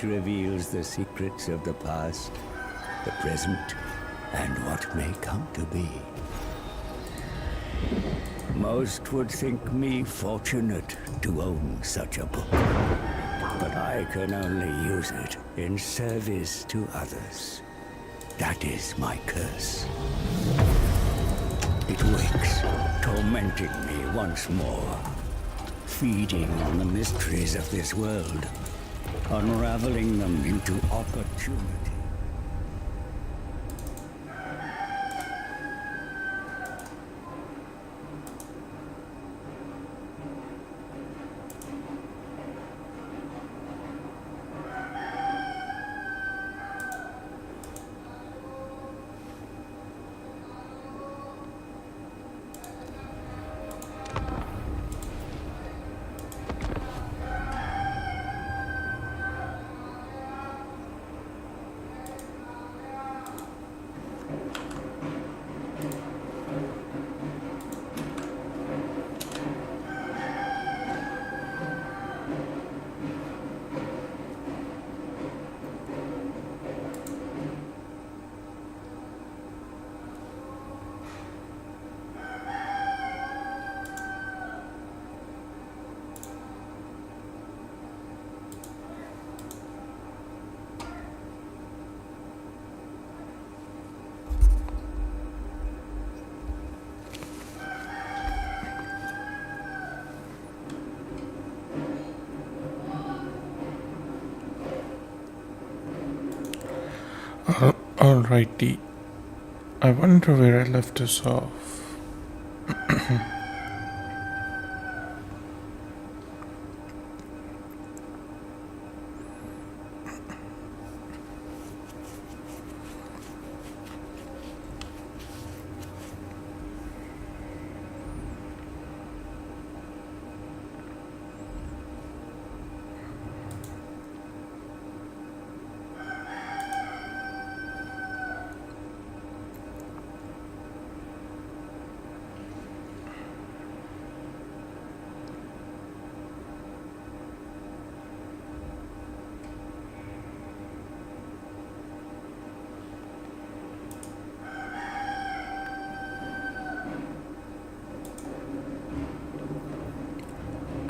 It reveals the secrets of the past, the present, and what may come to be. Most would think me fortunate to own such a book, but I can only use it in service to others. That is my curse. It wakes, tormenting me once more, feeding on the mysteries of this world, unraveling them into opportunity. Alrighty. I wonder where I left this off.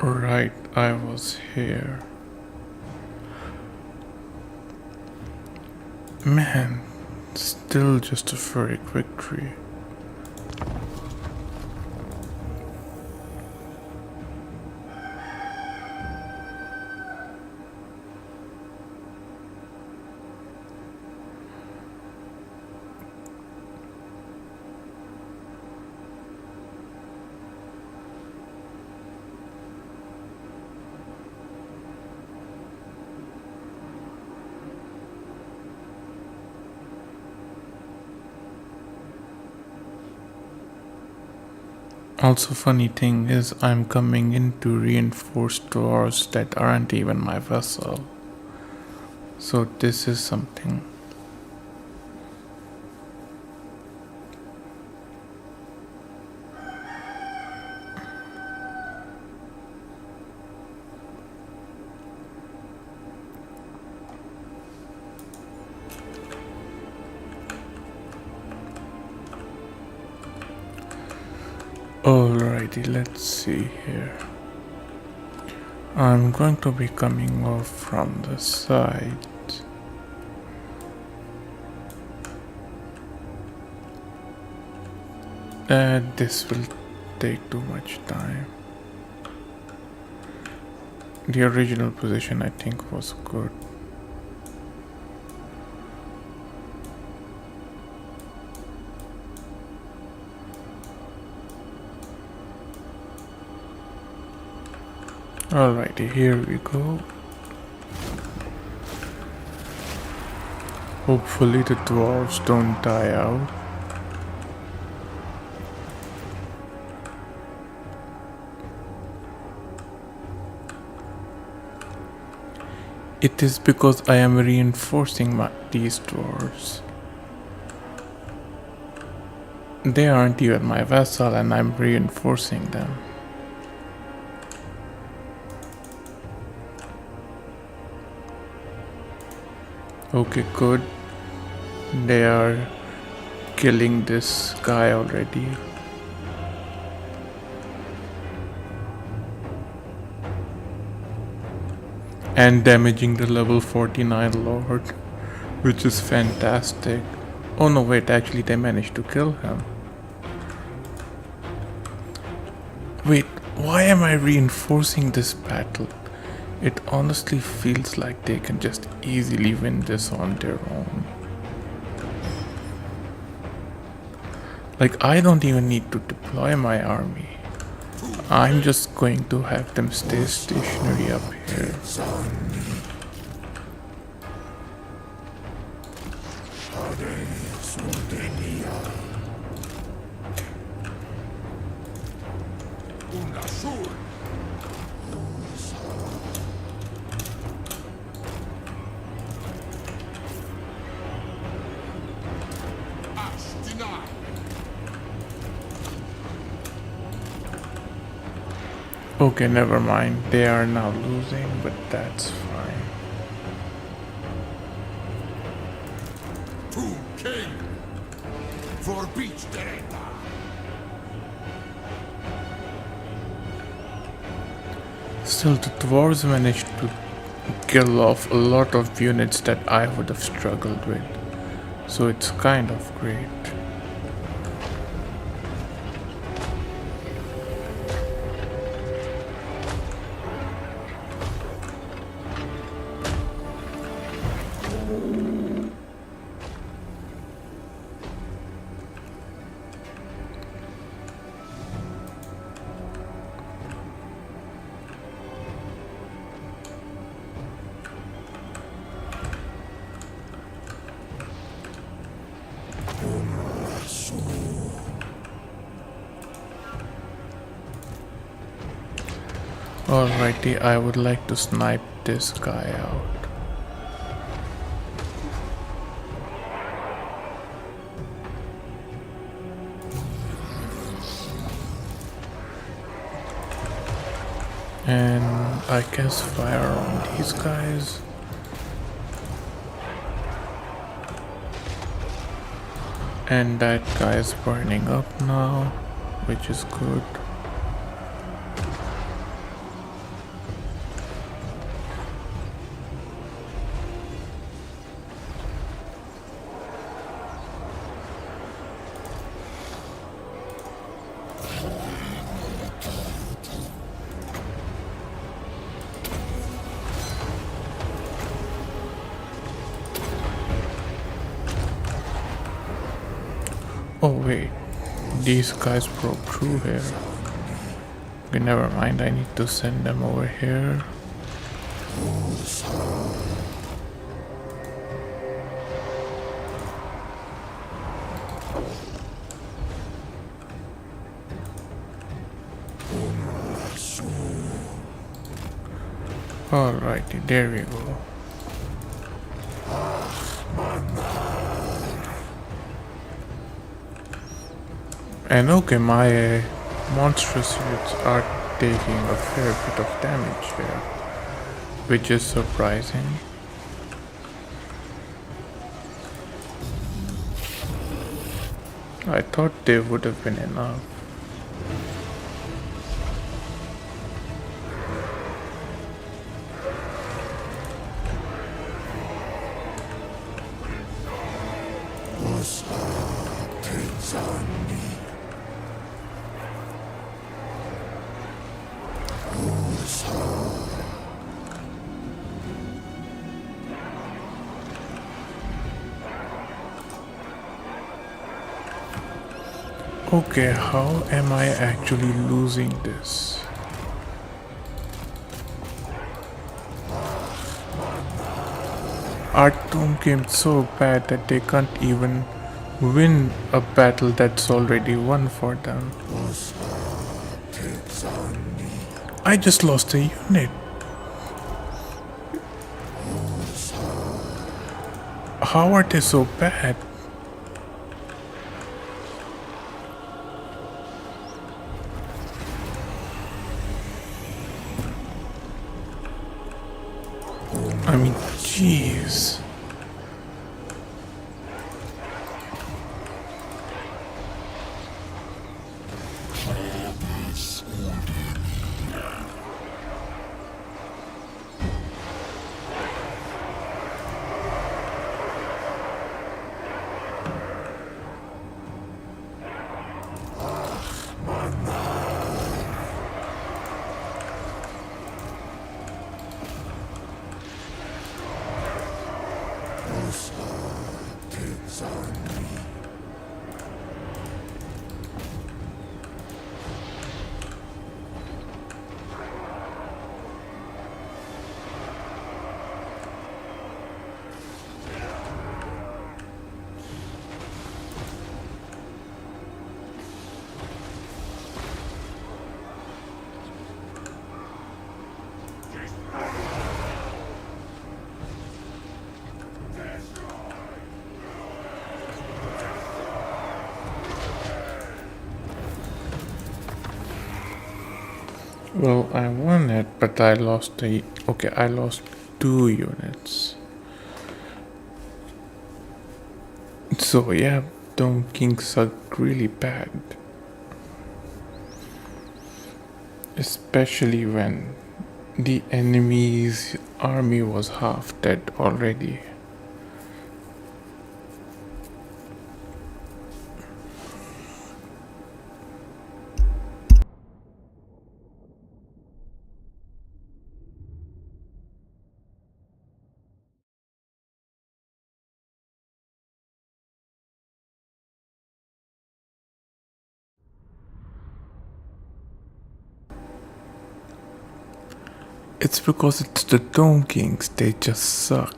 Right, I was here. Man, still just a very victory. Also, funny thing is, I'm coming in to reinforce dwarves that aren't even my vessel. So this is something. Alrighty, let's see here. I'm going to be coming off from the side. This will take too much time. The original position I think was good. Alrighty, here we go. Hopefully the dwarves don't die out. It is because I am reinforcing these dwarves. They aren't even my vessel and I'm reinforcing them. Okay, good. They are killing this guy already. And damaging the level 49 Lord, which is fantastic. Oh no, wait, actually they managed to kill him. Wait, why am I reinforcing this battle? It honestly feels like they can just easily win this on their own. Like, I don't even need to deploy my army. I'm just going to have them stay stationary up here. Okay, never mind. They are now losing, but that's fine. TombKings for beach Dereta. Still, the dwarves managed to kill off a lot of units that I would have struggled with. So it's kind of great. Alrighty, I would like to snipe this guy out. And I guess fire on these guys. And that guy is burning up now, which is good. Oh wait, these guys broke through here. Okay, never mind, I need to send them over here. Alrighty, there we go. And okay, my monstrous units are taking a fair bit of damage here, which is surprising. I thought they would have been enough. Okay, how am I actually losing this? Our tomb came so bad that they can't even win a battle that's already won for them. I just lost a unit. How are they so bad? I mean, jeez. Whose heart is on me? Well, I won it, but I lost I lost 2 units. So yeah, TombKings suck really bad. Especially when the enemy's army was half dead already. It's because it's the TombKings, they just suck.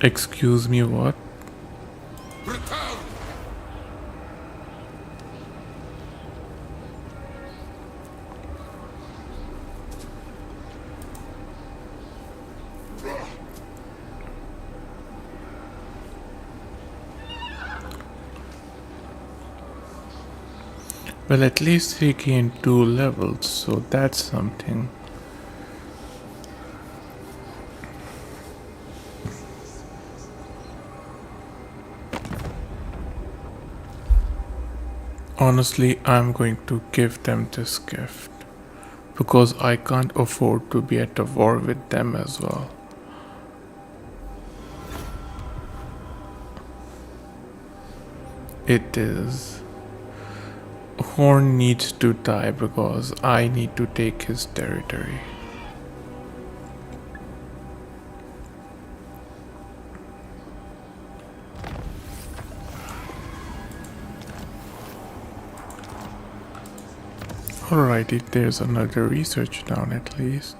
Excuse me, what? Return! Well, at least he gained 2 levels, so that's something. Honestly, I'm going to give them this gift because I can't afford to be at a war with them as well. It is. Horn needs to die because I need to take his territory. Alrighty, there's another research down at least.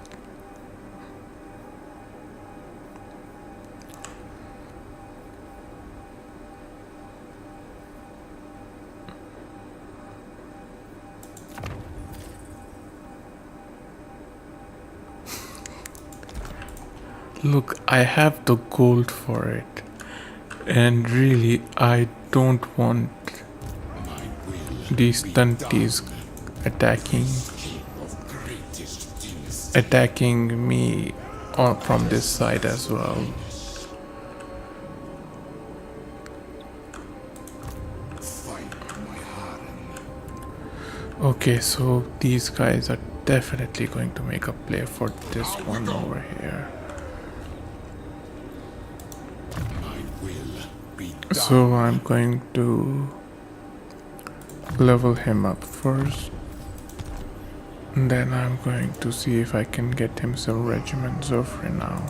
Look, I have the gold for it. And really, I don't want My will these be stunties done. attacking King of greatest dynasty. attacking me from this side as well. Fight my harem. Okay, so these guys are definitely going to make a play for this one over here. My will be done. So I'm going to level him up first. And then I'm going to see if I can get him some regiments of renown.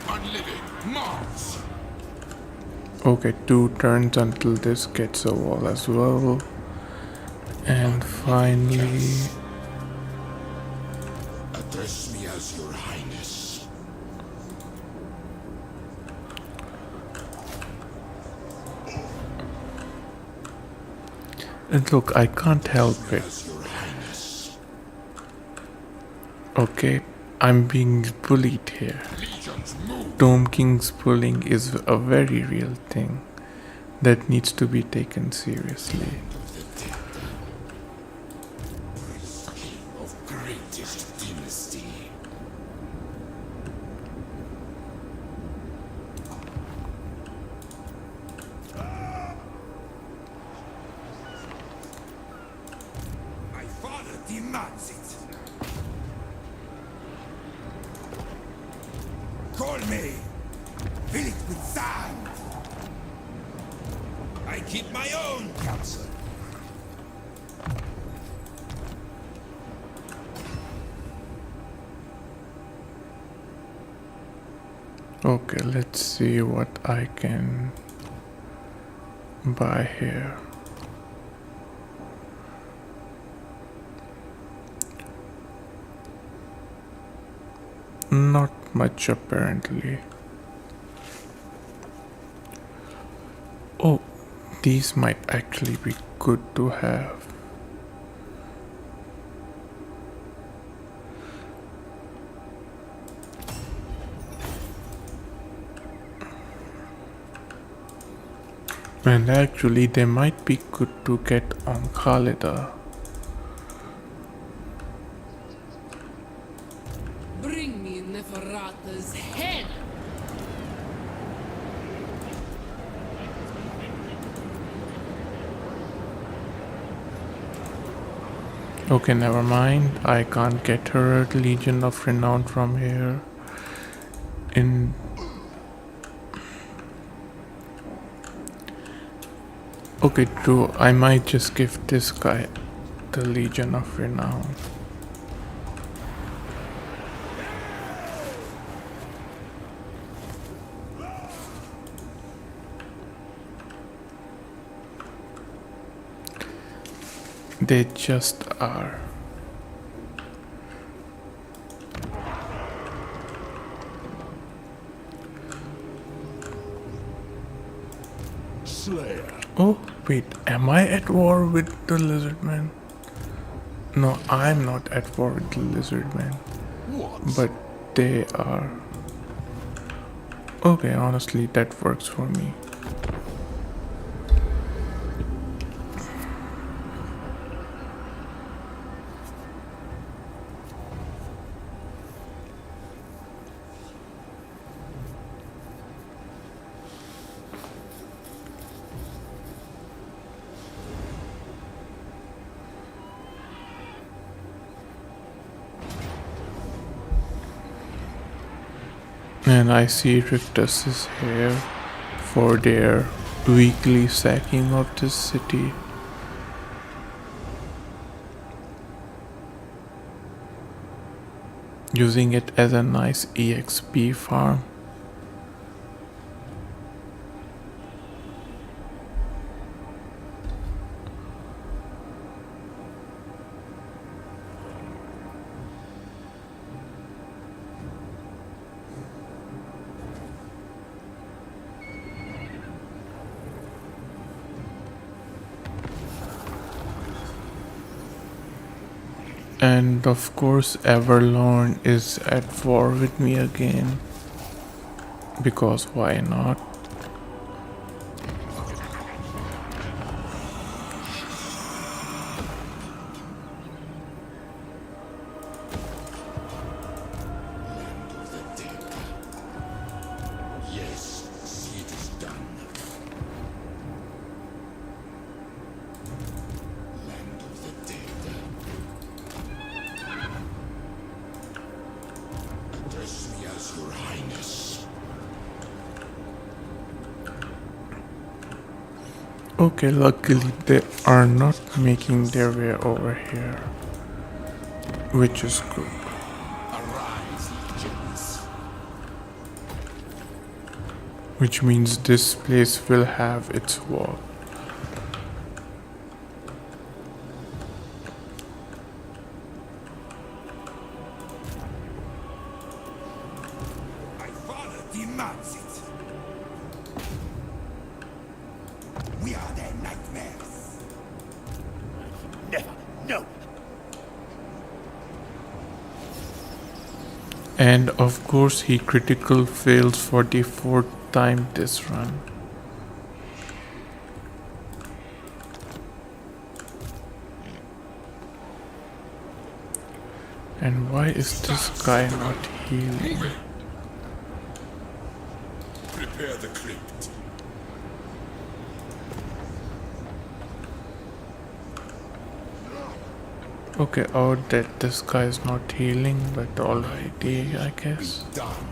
Unliving Mars. Okay, 2 turns until this gets a wall as well. And finally, Address me as your highness. and look, I can't help it. As your highness. Okay, I'm being bullied here. Legions move. TombKings bullying is a very real thing that needs to be taken seriously. Of the dead. King of greatest dynasty. My father demands it. Call me. Fill it with sand. I keep my own counsel. Okay, let's see what I can buy here. Not much apparently. Oh, these might actually be good to have. And actually they might be good to get on Khalida. Bring me Neferata's head! Okay, never mind. I can't get her Legion of Renown from here. Okay, true. I might just give this guy the Legion of Renown. They just are. Slayer. Oh, wait, am I at war with the Lizardman? No, I'm not at war with the Lizardman, What? but they are. Okay, honestly, that works for me. And I see Rictus is here for their weekly sacking of this city. Using it as a nice EXP farm. And of course Everlorn is at war with me again. Because why not? Yes, it is done. Land of the dead. Address me as your highness. Okay, luckily they are not making their way over here. Which is good. Arise, legions. Which means this place will have its wall. My father demands it. We are their nightmares. Never, no. And of course he critical fails for the fourth time this run. And why is this guy not healing? Prepare the crypt. Okay, oh that this guy is not healing, but already I guess. Done.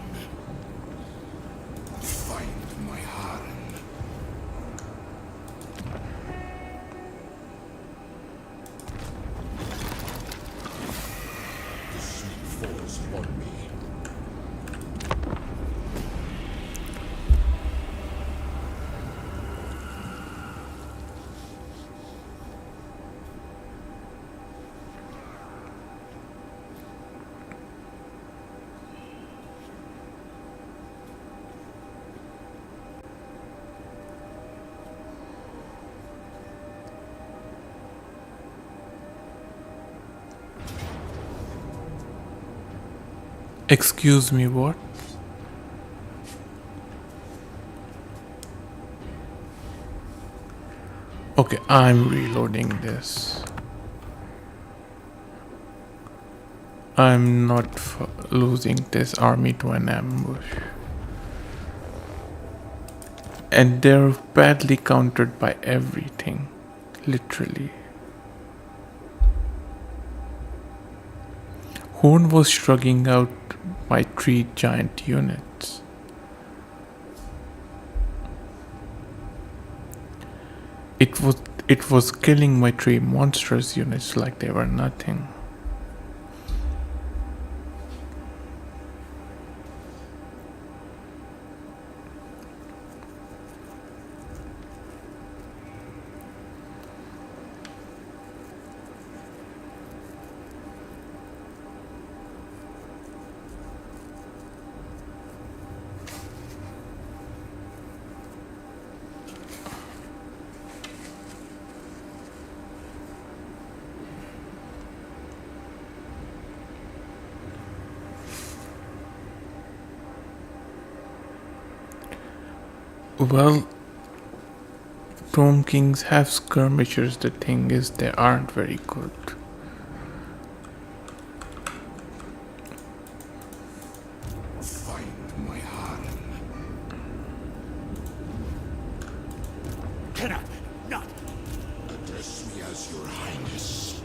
sleep falls upon me. Excuse me, what? Okay, I'm reloading this. I'm not losing this army to an ambush. And they're badly countered by everything. Literally. Horn was shrugging out my 3 giant units. It was killing my 3 monstrous units like they were nothing. Well, TombKings have skirmishers. The thing is, they aren't very good. Find my harem. Cannot, not. Address me as your highness.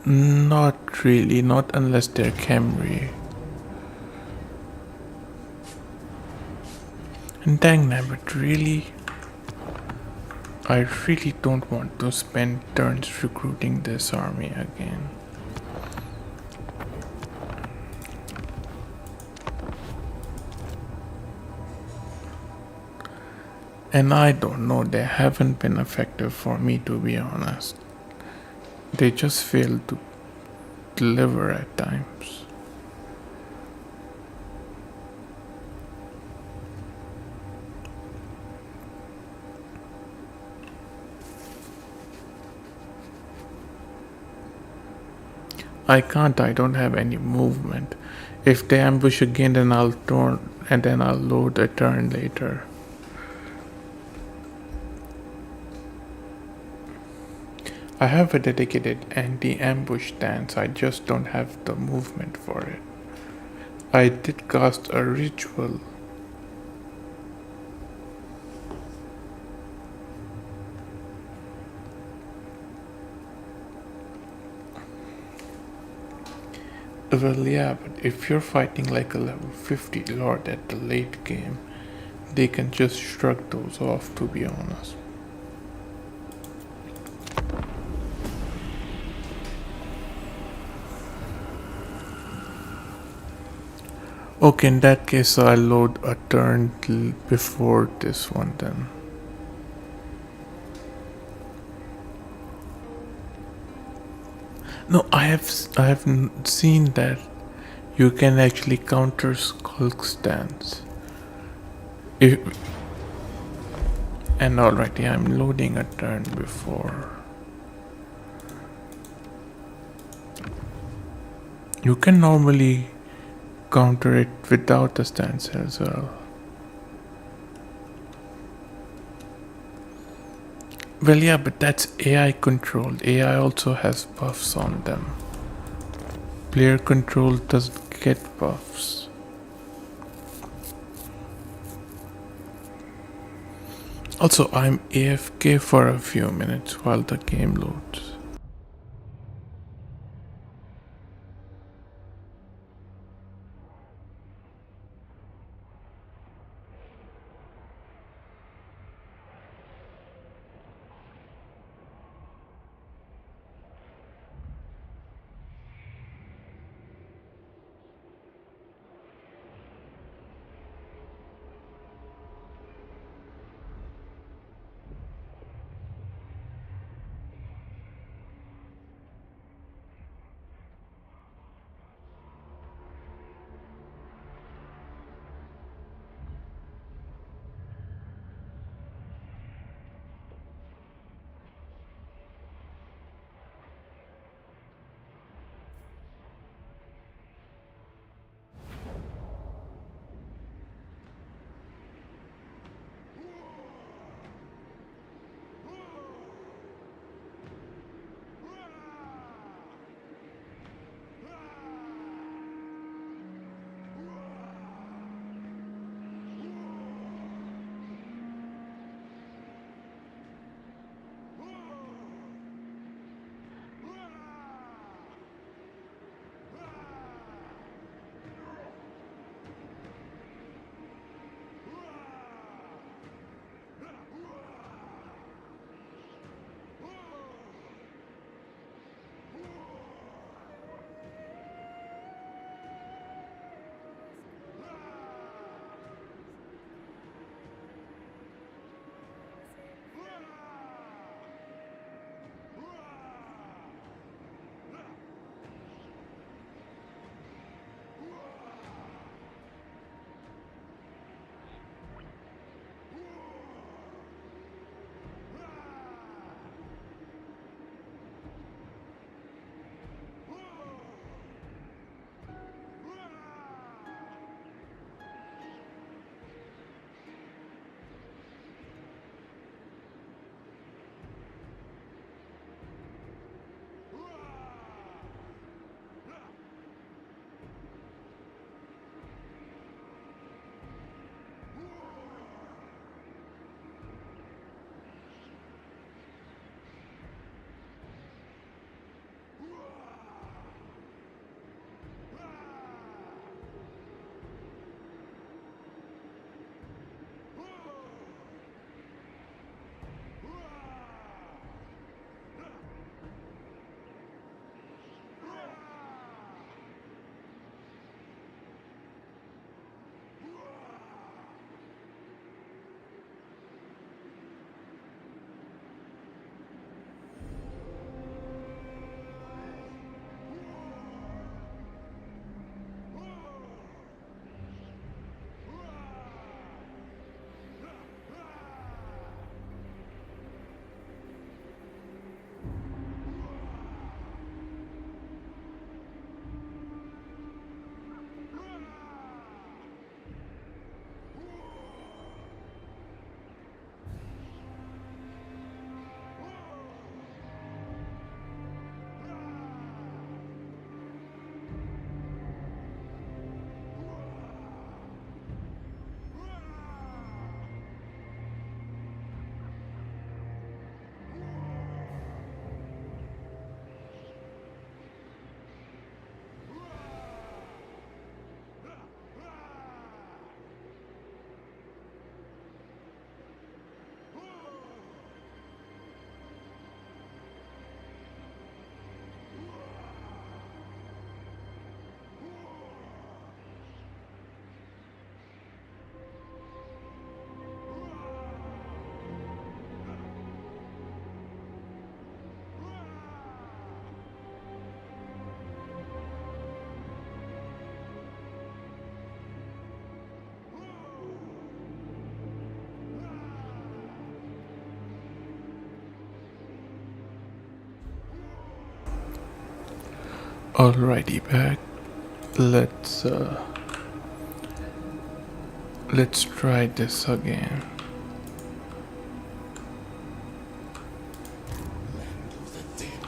Not really, not unless they're Camry. And dang nabbit, really? I really don't want to spend turns recruiting this army again. And I don't know, they haven't been effective for me, to be honest. They just fail to deliver at times. I can't, I don't have any movement. If they ambush again, then I'll turn and then I'll load a turn later. I have a dedicated anti-ambush stance, I just don't have the movement for it. I did cast a ritual. Well, yeah, but if you're fighting like a level 50 lord at the late game, they can just shrug those off, to be honest. Okay, in that case, I'll load a turn before this one then. No, I have seen that you can actually counter Skulk stance. And already I'm loading a turn before. You can normally counter it without the stance as well. Well, yeah, but that's AI controlled. AI also has buffs on them. Player control doesn't get buffs. Also, I'm AFK for a few minutes while the game loads. Alrighty, back. Let's try this again. Land of the dead.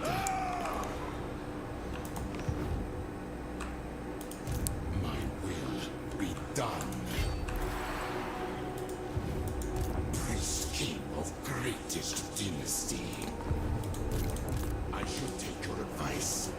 My will be done. Priest King. greatest dynasty. I should take your advice.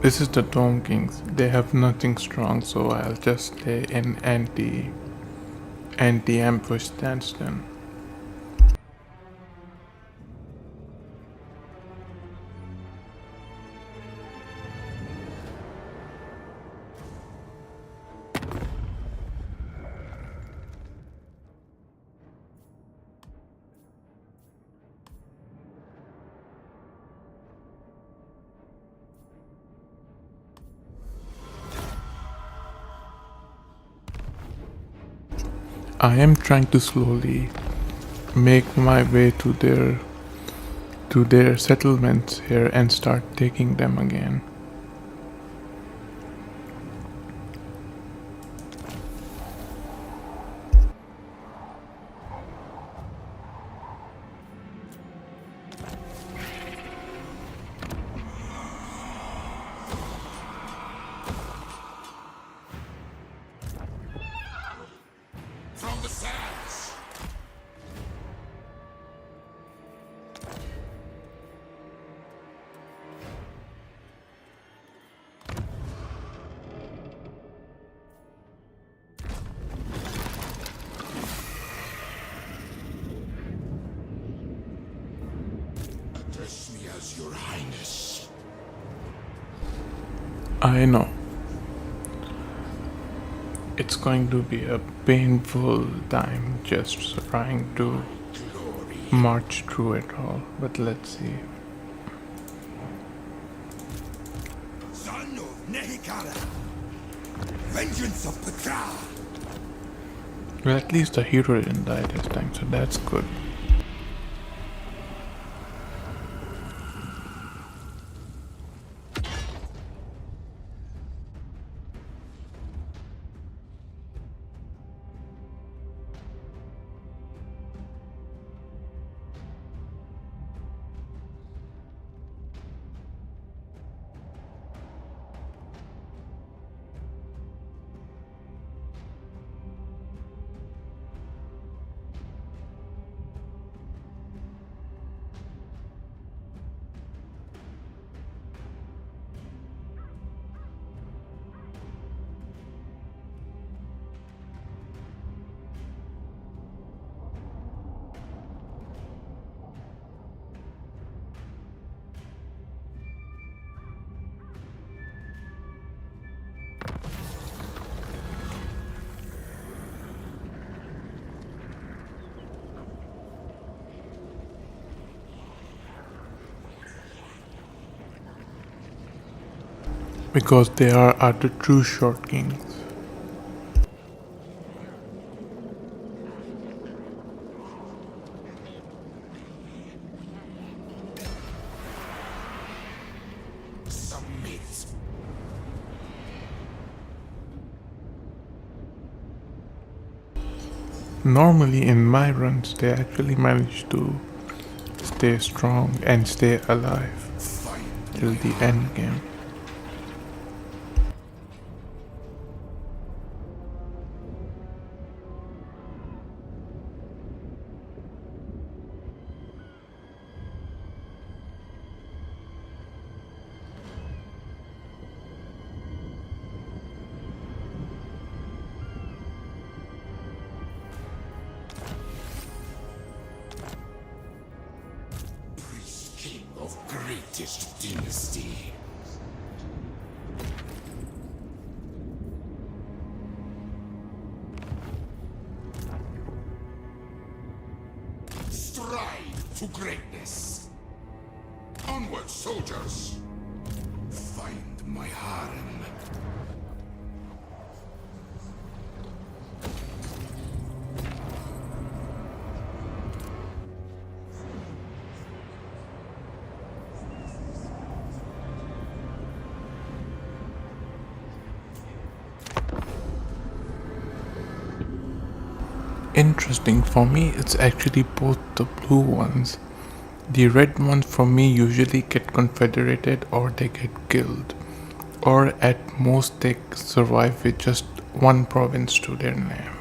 This is the TombKings. They have nothing strong, so I'll just stay in anti-ambush stance then. I am trying to slowly make my way to their settlements here and start taking them again. From the sands! Address me as your highness. I know. It's going to be a painful time just trying to Glory. march through it all, but let's see. Son of Nehikara. Vengeance of Petra. Well, at least the hero didn't die this time, so that's good. Because they are the true short kings. Submit. Normally in my runs they actually manage to stay strong and stay alive Fight. till the end game. Priest king of greatest dynasty. to greatness. Onward, soldiers! Find my harem. Interesting, for me it's actually both the blue ones. The red ones for me usually get confederated or they get killed, or at most they survive with just one province to their name.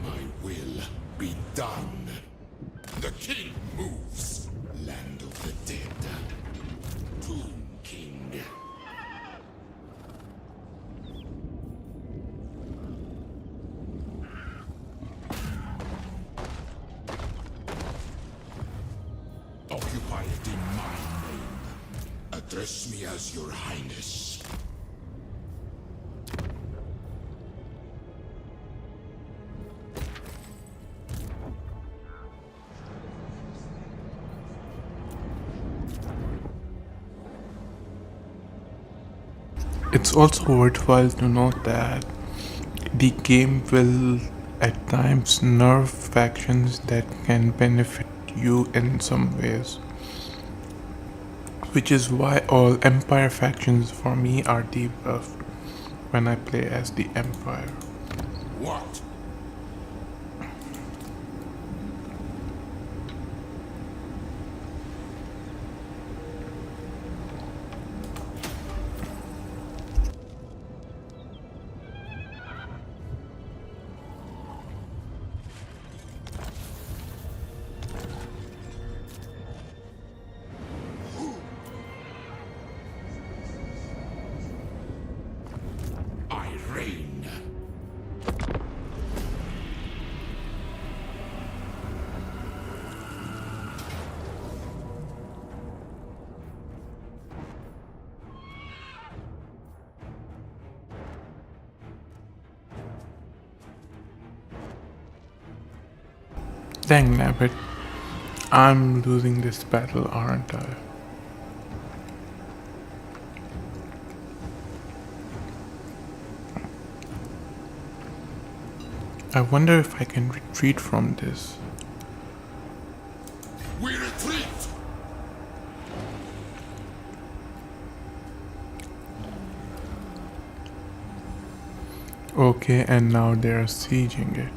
My will be done. The king moves. Land of the dead. TombKing. Occupy it in my name. Address me as your highness. It's also worthwhile to note that the game will at times nerf factions that can benefit you in some ways, which is why all Empire factions for me are debuffed when I play as the Empire. What? I reign. Dang nabbit, I'm losing this battle, aren't I? I wonder if I can retreat from this. We retreat! Okay, and now they're sieging it.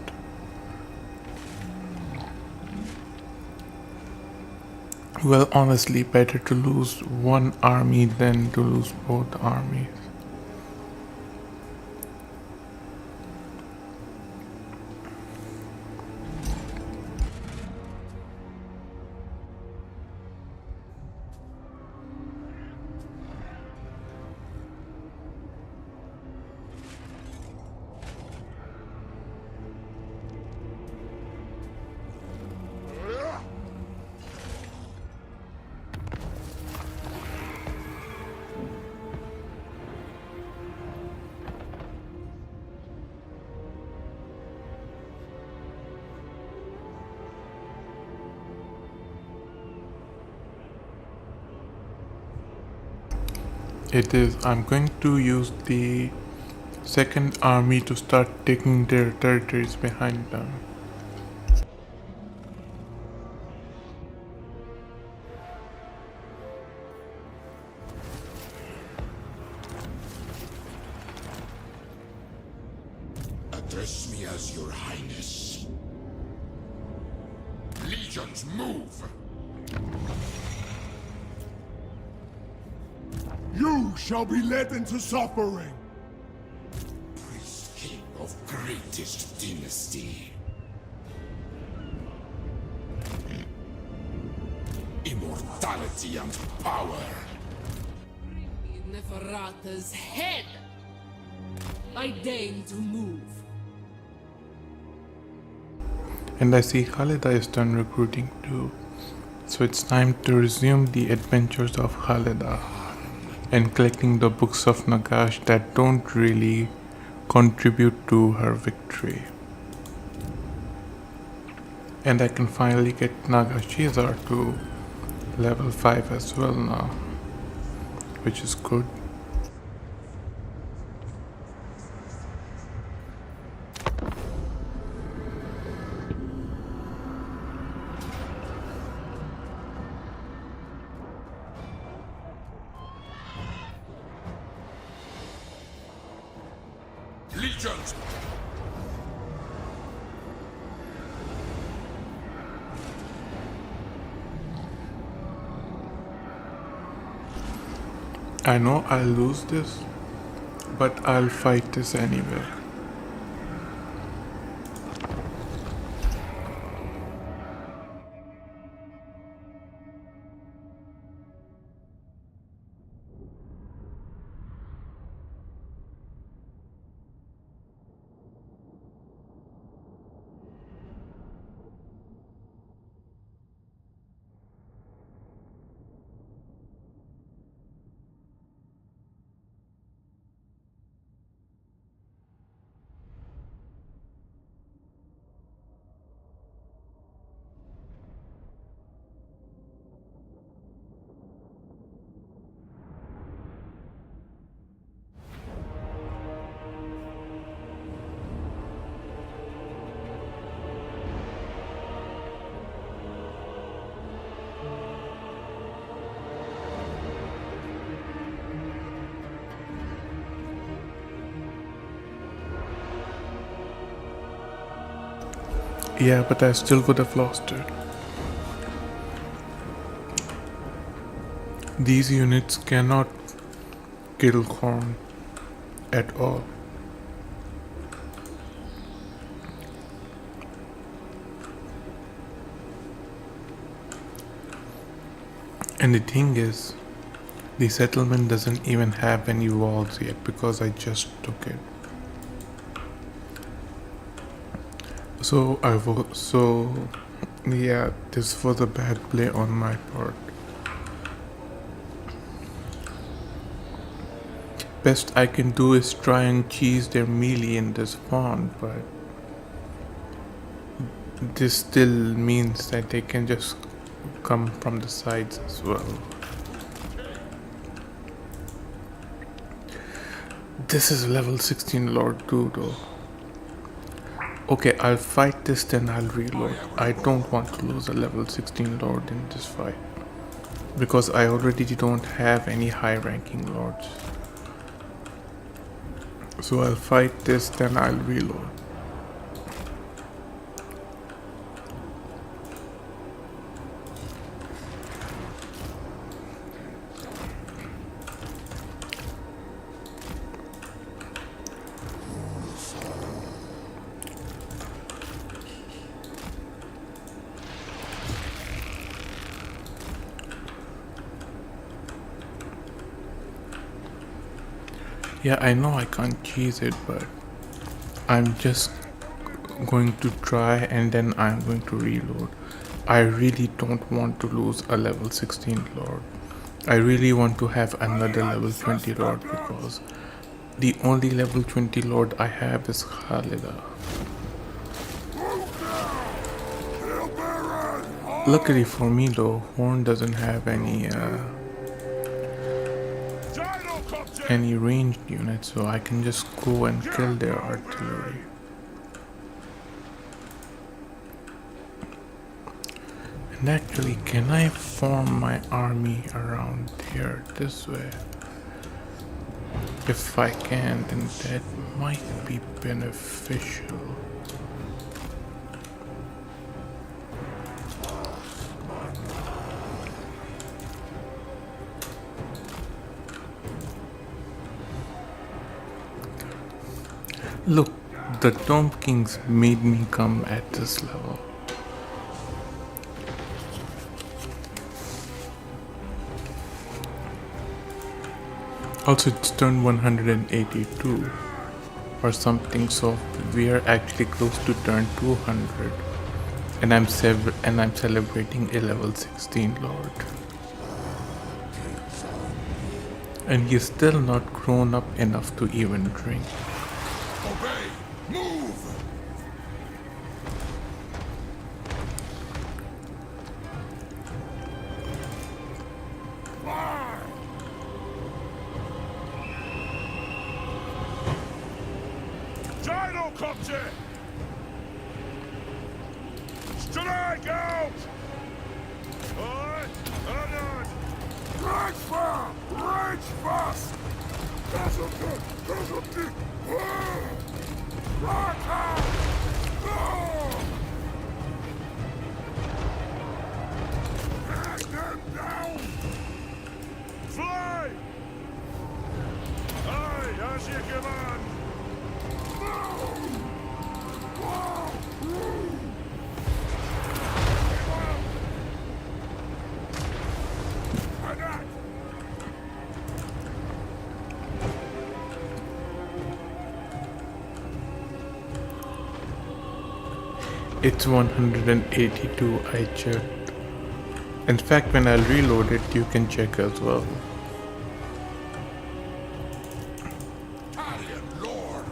Well, honestly, better to lose one army than to lose both armies. It is. I'm going to use the second army to start taking their territories behind them. Address me as your highness. Legions, move! You shall be led into suffering. Priest king of greatest dynasty. brutality and power. Bring me Neferata's head! I deign to move. And I see Khalida is done recruiting too. So it's time to resume the adventures of Khalida and collecting the books of Nagash that don't really contribute to her victory. And I can finally get Nagashizar to level 5 as well now, which is good. Legions! I know I'll lose this, but I'll fight this anyway. Yeah, but I still would have lost it. These units cannot kill Khorne at all. And the thing is, the settlement doesn't even have any walls yet because I just took it. Yeah, this was a bad play on my part. Best I can do is try and cheese their melee in this spawn, but this still means that they can just come from the sides as well. This is level 16 Lord 2 though. Okay, I'll fight this, then I'll reload. I don't want to lose a level 16 Lord in this fight, because I already don't have any high ranking Lords. So I'll fight this, then I'll reload. Yeah, I know I can't cheese it, but I'm just going to try and then I'm going to reload. I really don't want to lose a level 16 Lord. I really want to have another level 20 Lord because the only level 20 Lord I have is Khalida. Luckily for me though, Horn doesn't have any ranged units, so I can just go and kill their artillery. And actually, can I form my army around here this way? If I can, then that might be beneficial. Look, the TombKings made me come at this level. Also, it's turn 182 or something, so we are actually close to turn 200. And I'm celebrating a level 16 Lord. And he's still not grown up enough to even drink. Obey! Move! Fly! Gyrocopter! Strike out! Right fire! Right fast! Casualty! Casualty! Right out! Drag them down! Fly! Aye, as you command! It's 182, I checked. In fact, when I'll reload it, you can check as well. Italian Lord!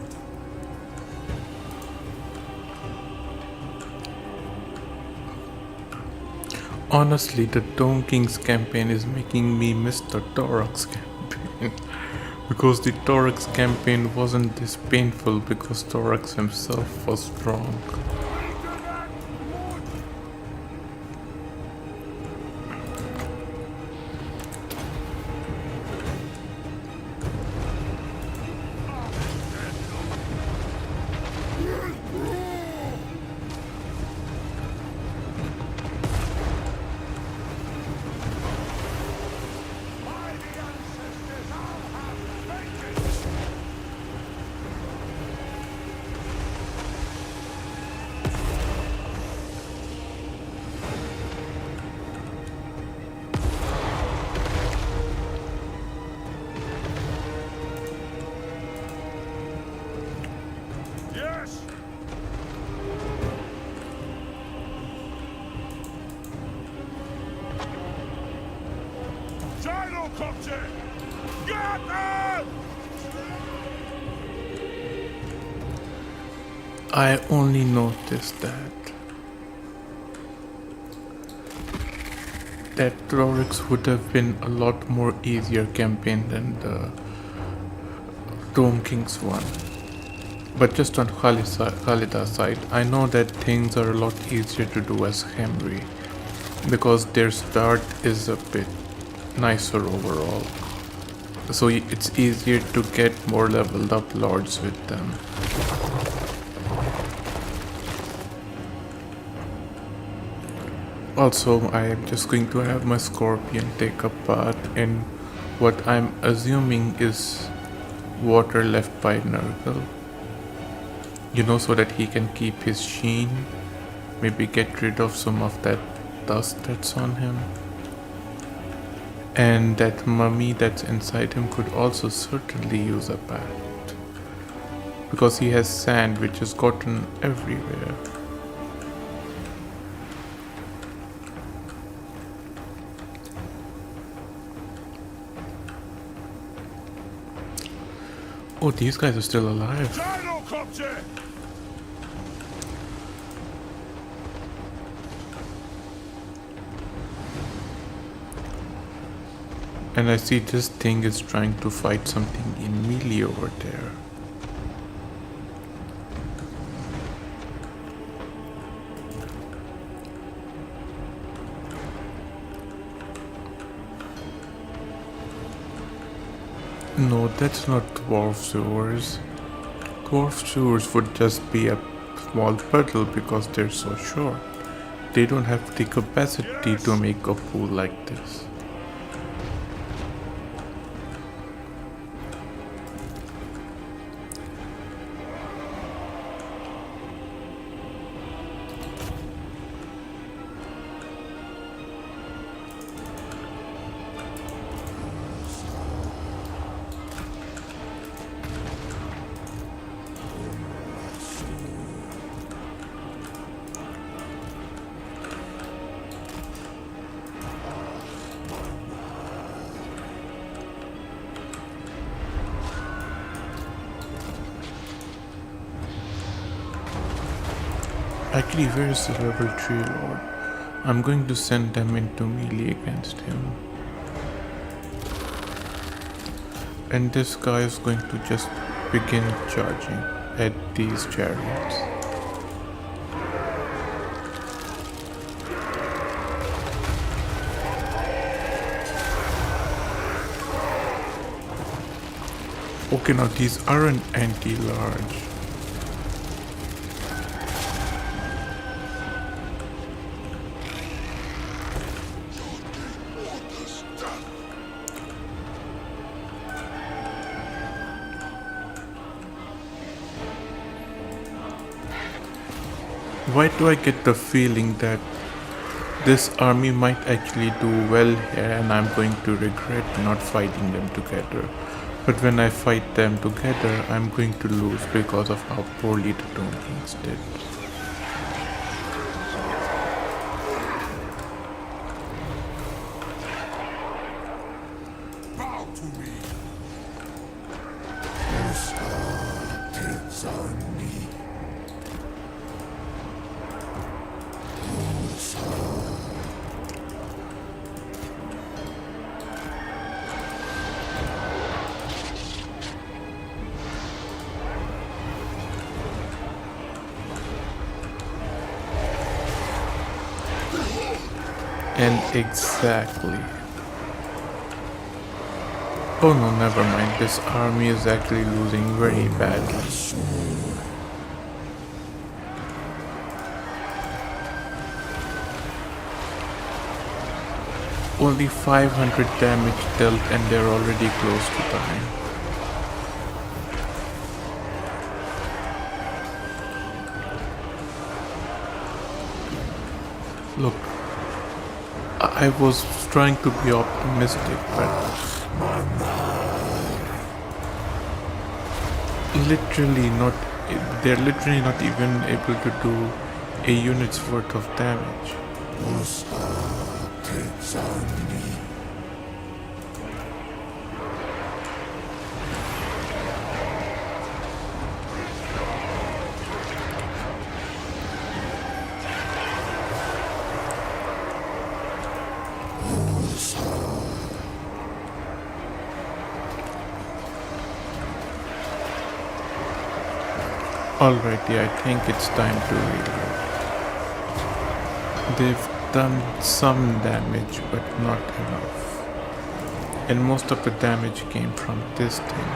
Honestly, the TombKings campaign is making me miss the Taurox campaign. Because the Taurox campaign wasn't this painful because Taurox himself was strong. Yes! Gyrocopter! Get them! I only noticed that Taurox would have been a lot more easier campaign than the TombKings one. But just on Khalida's side, I know that things are a lot easier to do as Henry because their start is a bit nicer overall. So it's easier to get more leveled up lords with them. Also, I am just going to have my scorpion take a bath in what I'm assuming is water left by Nurgle. You know, so that he can keep his sheen, maybe get rid of some of that dust that's on him. And that mummy that's inside him could also certainly use a bath, because he has sand which has gotten everywhere. Oh, these guys are still alive. Gyrocopter! And I see this thing is trying to fight something in melee over there. No, that's not dwarf sewers. Dwarf sewers would just be a small puddle because they're so short. They don't have the capacity to make a pool like this. Actually, where is the level 3 lord? I'm going to send them into melee against him. And this guy is going to just begin charging at these chariots. Okay, now these aren't anti-large. Why do I get the feeling that this army might actually do well here and I'm going to regret not fighting them together? But when I fight them together, I'm going to lose because of how poorly the TombKings did. Bow to me. This heart is on me. Whose heart? And exactly. Oh no, never mind. This army is actually losing very badly. Only 500 damage dealt and they're already close to dying. Look, I was trying to be optimistic, but they're literally not even able to do a unit's worth of damage. Whose heart is on me? Whose heart? Alrighty, I think it's time to reload. They've done some damage, but not enough. And most of the damage came from this thing.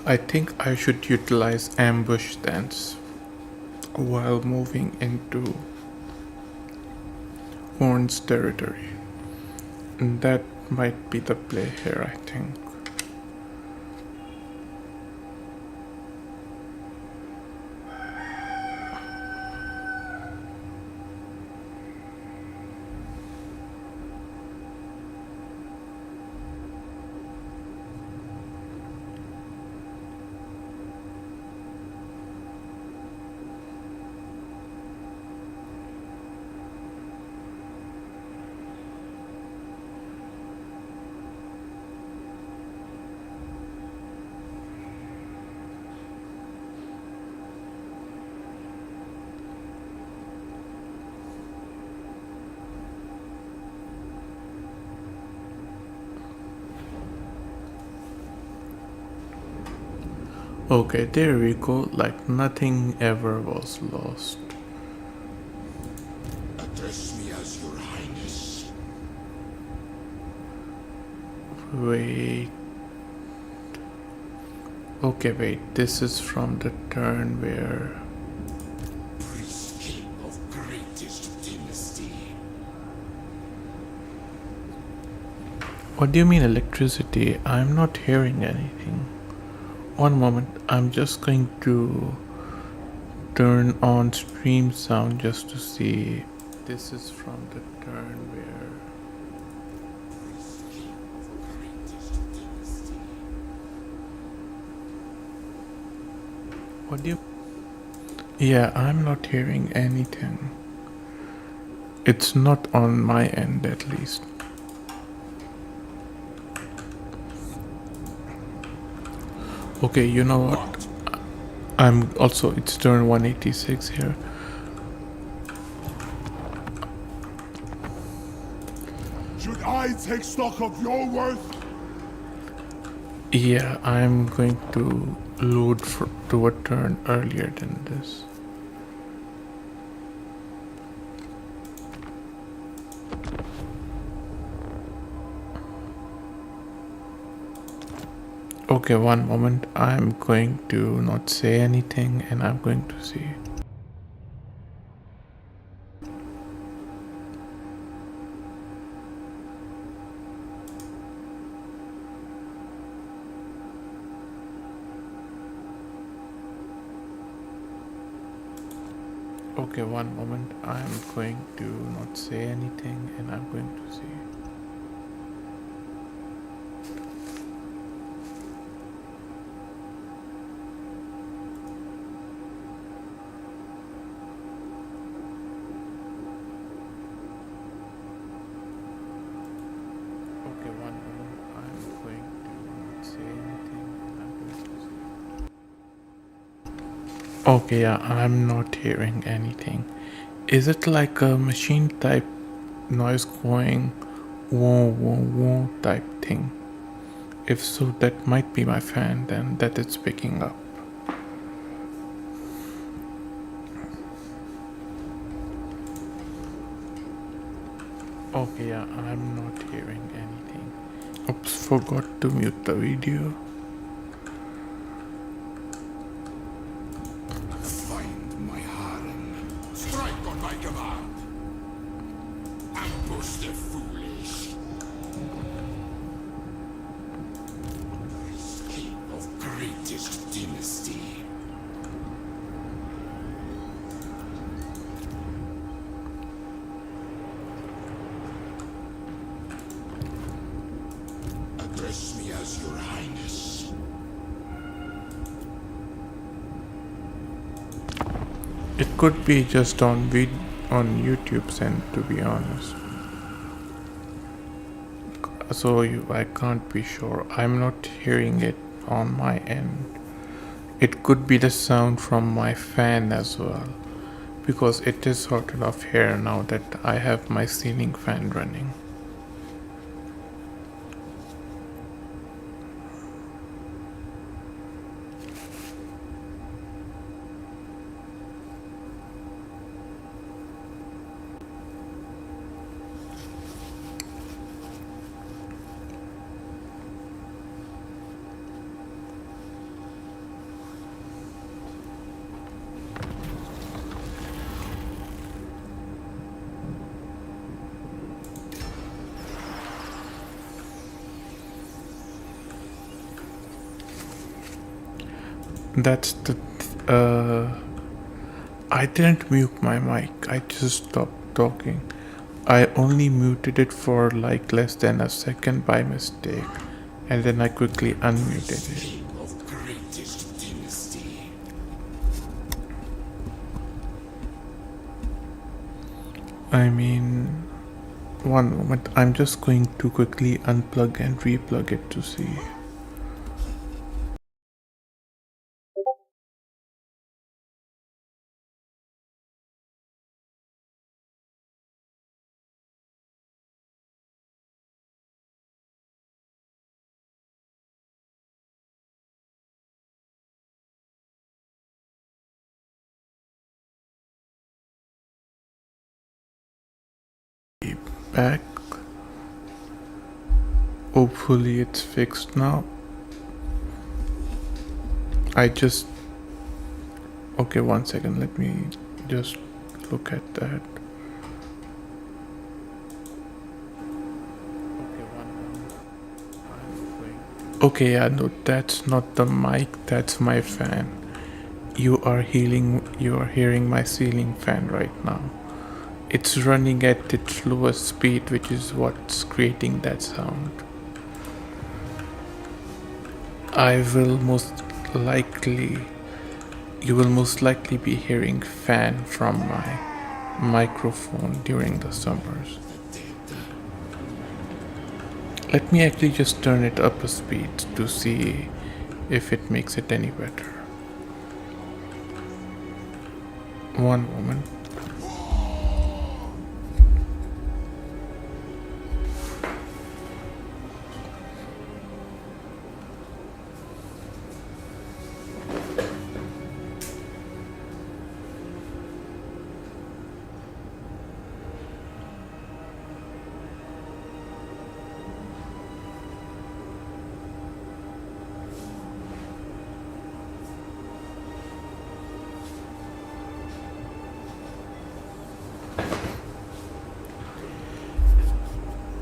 I think I should utilize ambush stance while moving into Horn's territory. And that might be the play here, I think. Okay, there we go, like nothing ever was lost. Address me as your highness. Wait. Okay, wait, this is from the turn where... Priest king of greatest dynasty. What do you mean electricity? I'm not hearing anything. One moment, I'm just going to turn on stream sound just to see. This is from the turn where what do you? Yeah, I'm not hearing anything. It's not on my end at least. Okay, you know what? I'm also, it's turn 186 here. Should I take stock of your worth? Yeah, I'm going to load to a turn earlier than this. Okay, one moment. I'm going to not say anything and I'm going to see. Okay, one moment. I'm going to not say anything and I'm going to see. Okay, one moment. I'm going to not say anything and I'm going to see. Okay, yeah, I'm not hearing anything. Is it like a machine type noise going whoa whoa whoa type thing? If so, that might be my fan then that it's picking up. Okay, yeah, I'm not hearing anything. Oops, forgot to mute the video. Find my harem. Strike on my command. Ambush the foolish. King of greatest dynasty. Address me as your highness. It could be just on YouTube's end, to be honest. So I can't be sure. I'm not hearing it on my end. It could be the sound from my fan as well, because it is sorted off here now that I have my ceiling fan running. That's the I didn't mute my mic. I just stopped talking. I only muted it for like less than a second by mistake, and then I quickly unmuted it. King of greatest dynasty. I mean, one moment. I'm just going to quickly unplug and replug it to see. Back. Hopefully it's fixed now. Okay, one second, let me just look at that. Okay, yeah, no, that's not the mic, that's my fan. You are hearing my ceiling fan right now. It's running at its lowest speed, which is what's creating that sound. You will most likely be hearing fan from my microphone during the summers. Let me actually just turn it up a speed to see if it makes it any better. One moment.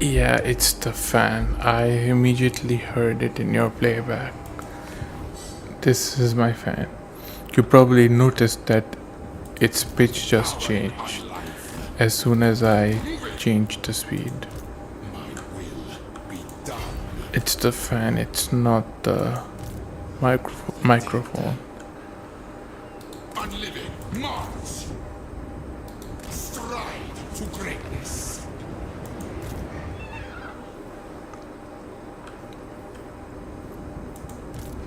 Yeah, it's the fan. I immediately heard it in your playback. This is my fan. You probably noticed that its pitch just changed as soon as I changed the speed. It's the fan, it's not the microphone. Unliving Mars. Stride to greatness.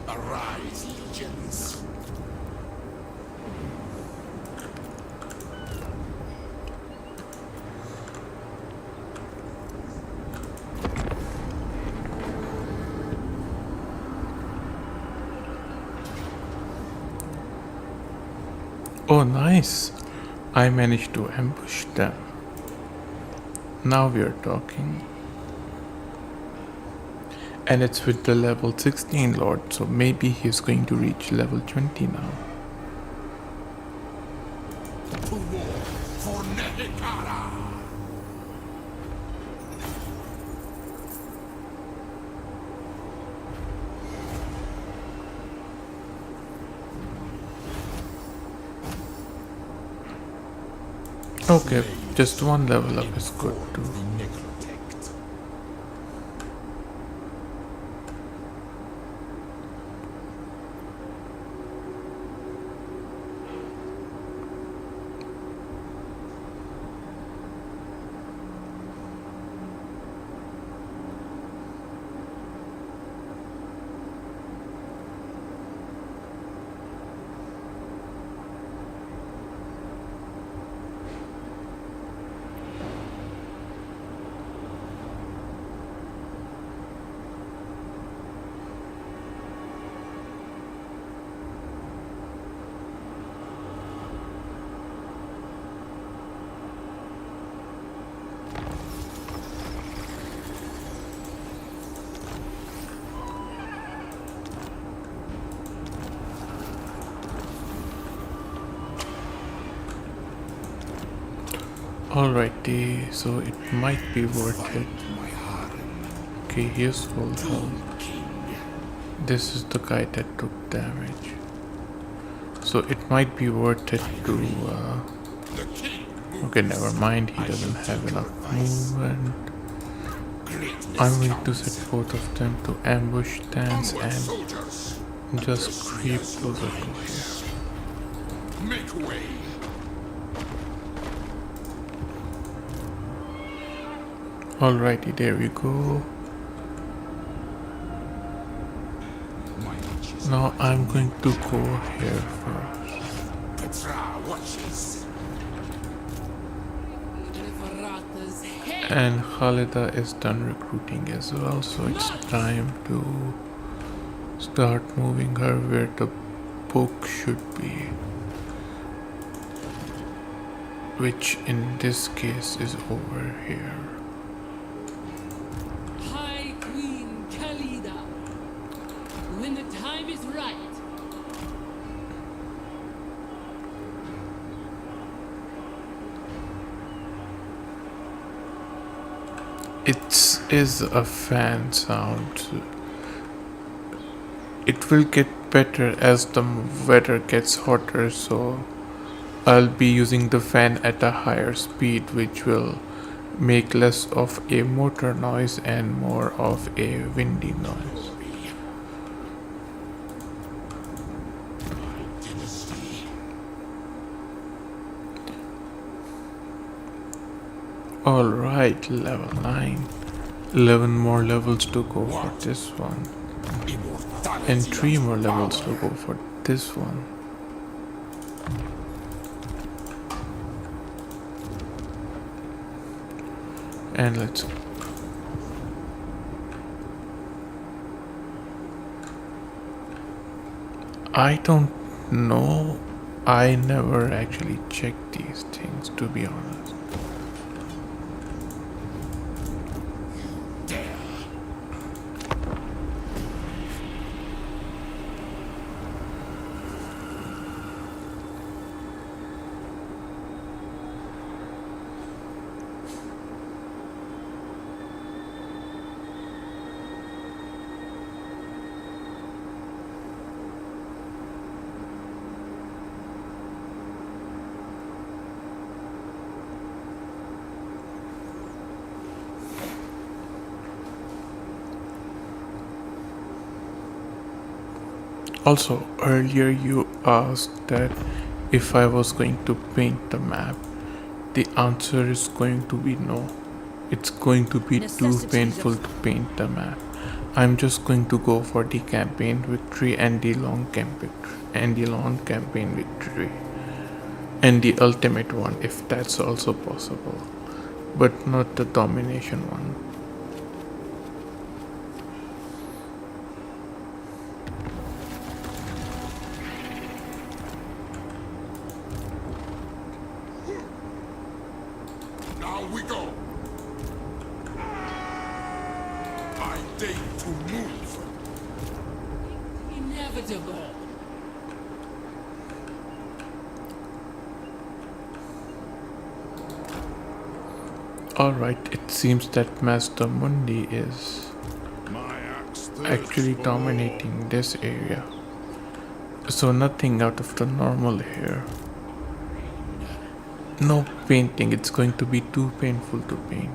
Arise, legions. Oh, nice! I managed to ambush them. Now we are talking. And it's with the level 16 Lord, so maybe he's going to reach level 20 now. To war for Nehekara. Okay, just one level up is good too. Necrotect. Alrighty, so it might be worth it. Okay, here's full health. This is the guy that took damage. So it might be worth it to okay, never mind, he doesn't have enough movement. I'm going to set both of them to ambush stance and just creep closer to here. Make way. Alrighty, there we go. Now I'm going to go here first. Petra watches. Neferata's head. And Khalida is done recruiting as well, so it's time to start moving her where the book should be. Which in this case is over here. High Queen Khalida. When the time is right. It is a fan sound. It will get better as the weather gets hotter, so I'll be using the fan at a higher speed, which will make less of a motor noise and more of a windy noise. Alright, level 9. 11 more levels to go for this one. And 3 more levels to go for this one. And let's I don't know. I never actually checked these things, to be honest. Also, earlier you asked that if I was going to paint the map. The answer is going to be no. It's going to be too painful to paint the map. I'm just going to go for the campaign victory and the long campaign victory. And the ultimate one if that's also possible. But not the domination one. Now we go. I dare to move. Inevitable. Alright, it seems that Master Mundi is actually dominating this area. So nothing out of the normal here. No painting, it's going to be too painful to paint.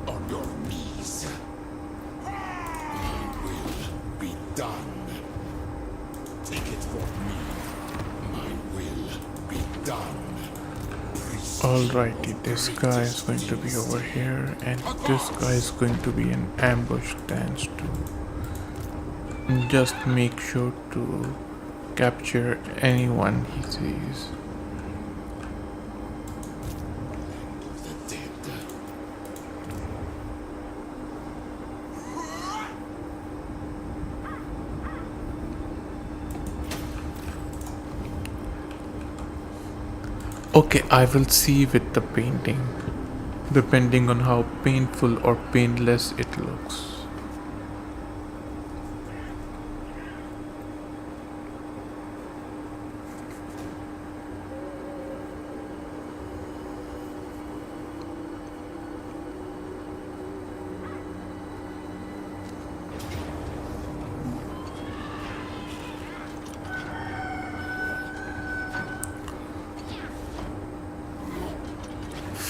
On your knees. My will be done. Take it from me. My will be done. Alrighty, this guy is going to be over here, and this guy is going to be an ambush dance too. Just make sure to capture anyone he sees. The dead. Okay, I will see with the painting, depending on how painful or painless it looks.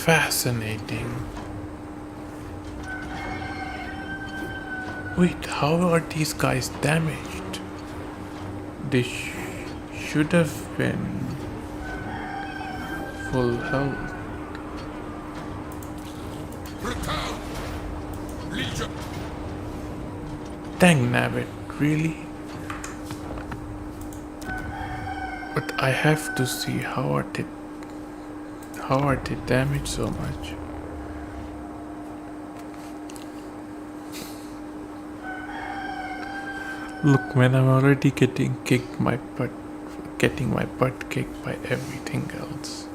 Fascinating. Wait, how are these guys damaged? They should have been full health. Return. Legion. Dang nabbit, really? But I have to see how are they damaged so much? Look, man, I'm already getting my butt kicked by everything else.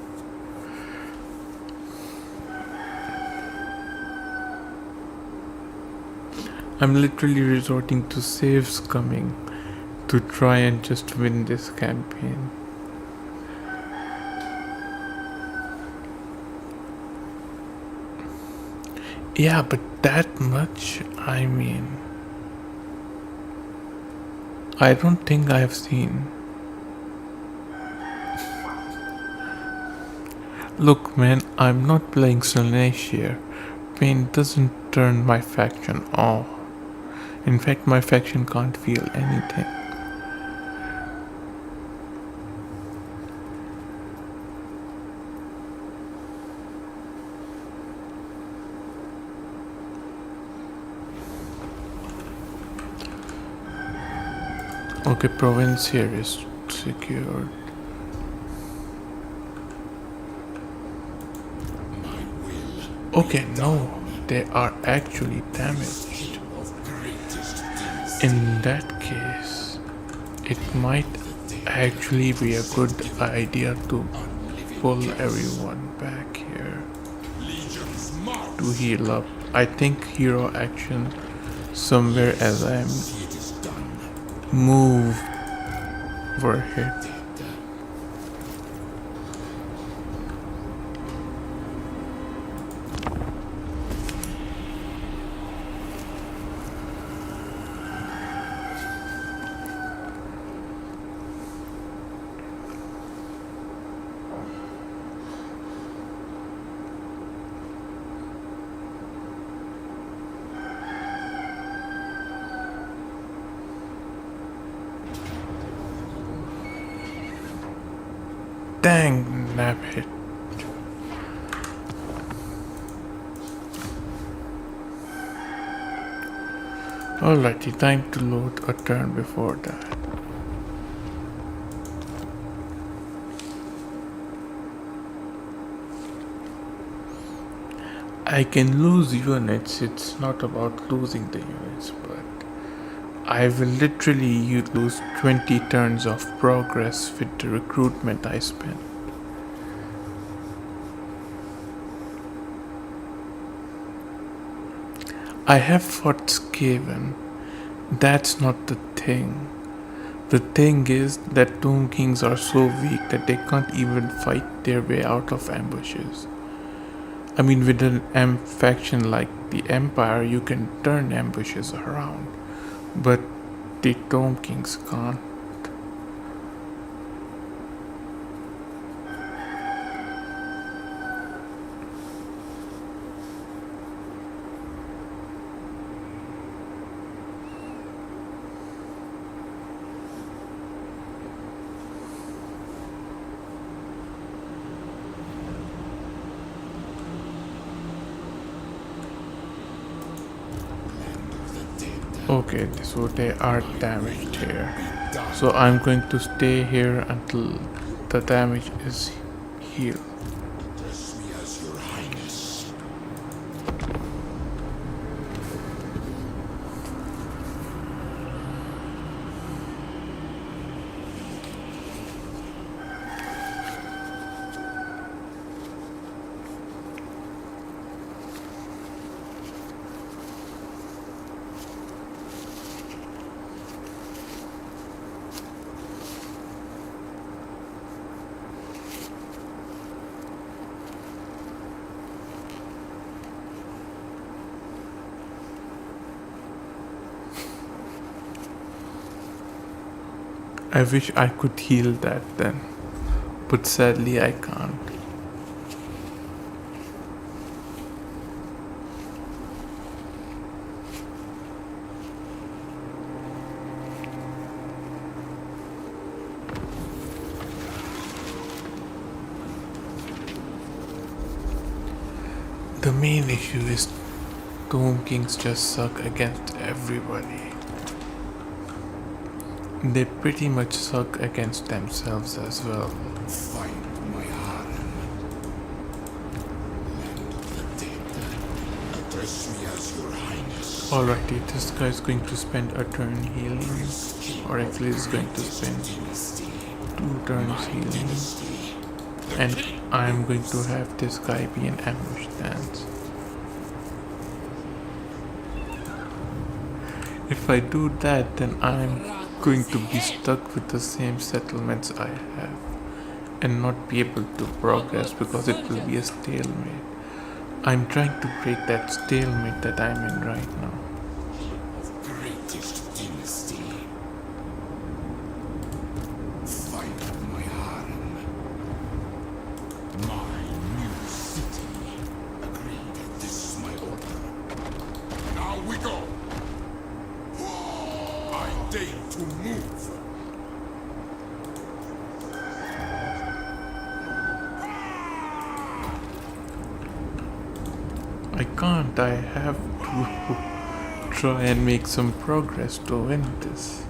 I'm literally resorting to saves coming to try and just win this campaign. Yeah, but that much, I mean, I don't think I've seen. Look, man, I'm not playing Slanesh here. Pain doesn't turn my faction off. In fact, my faction can't feel anything. Okay, province here is secured. Okay, no, they are actually damaged. In that case, it might actually be a good idea to pull everyone back here to heal up. I think hero action somewhere as I move were hit. Dang nabbit. Alrighty, time to load a turn before that. I can lose units, it's not about losing the units, but I will literally lose 20 turns of progress with the recruitment I spent. I have fought Skaven. That's not the thing. The thing is that TombKings are so weak that they can't even fight their way out of ambushes. I mean, with an faction like the Empire, you can turn ambushes around. But the TombKings can't. Okay, so they are damaged here. So I'm going to stay here until the damage is healed. Address me as your highness. I wish I could heal that then, but sadly I can't. The main issue is TombKings just suck against everybody. They pretty much suck against themselves as well. Find my harem. Land of the dead. Address me as your highness. Alrighty, this guy is going to spend a turn healing, or actually is going to spend 2 turns healing, and I'm going to have this guy be an ambush stance. If I do that, then I'm going to be stuck with the same settlements I have and not be able to progress because it will be a stalemate. I'm trying to break that stalemate that I'm in right now. Greatest dynasty. I can't. I have to try and make some progress to win this.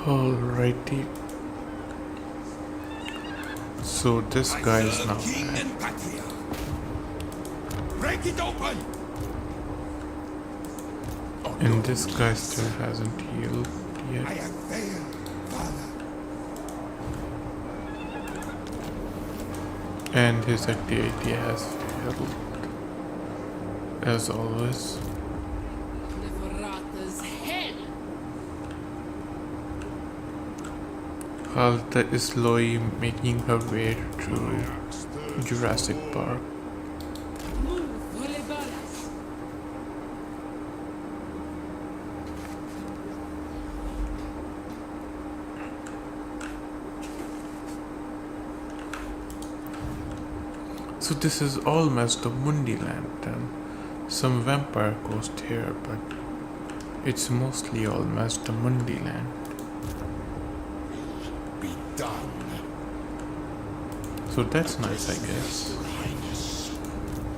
Alrighty. So this guy is now back. Break it open! And this guy still hasn't healed I yet. have failed, Father. And his activity has failed. As always. Neferata's hell. Halta is slowly making her way through Jurassic Park. Move, volebaras. So this is almost a Mundi land then. Some vampire coast here, but it's mostly almost a Mundi land. Be done. So that's nice, I guess. Your Highness.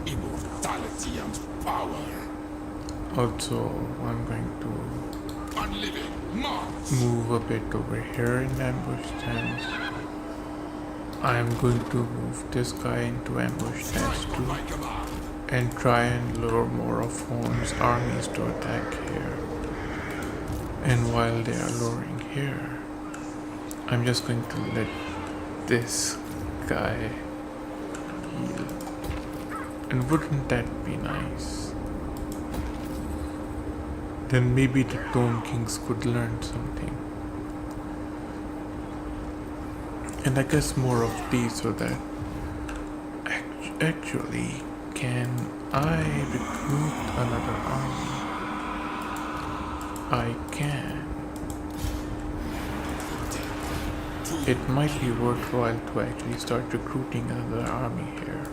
Immortality and power. Also, I'm going to Unliving Mars. move a bit over here in ambush stance. I'm going to move this guy into ambush stance too, My command. and try and lure more of Horn's armies to attack here. And while they are luring here, I'm just going to let this guy heal. And wouldn't that be nice? Then maybe the TombKings could learn something. And I guess more of these so that actually, can I recruit another army? I can. It might be worthwhile to actually start recruiting another army here.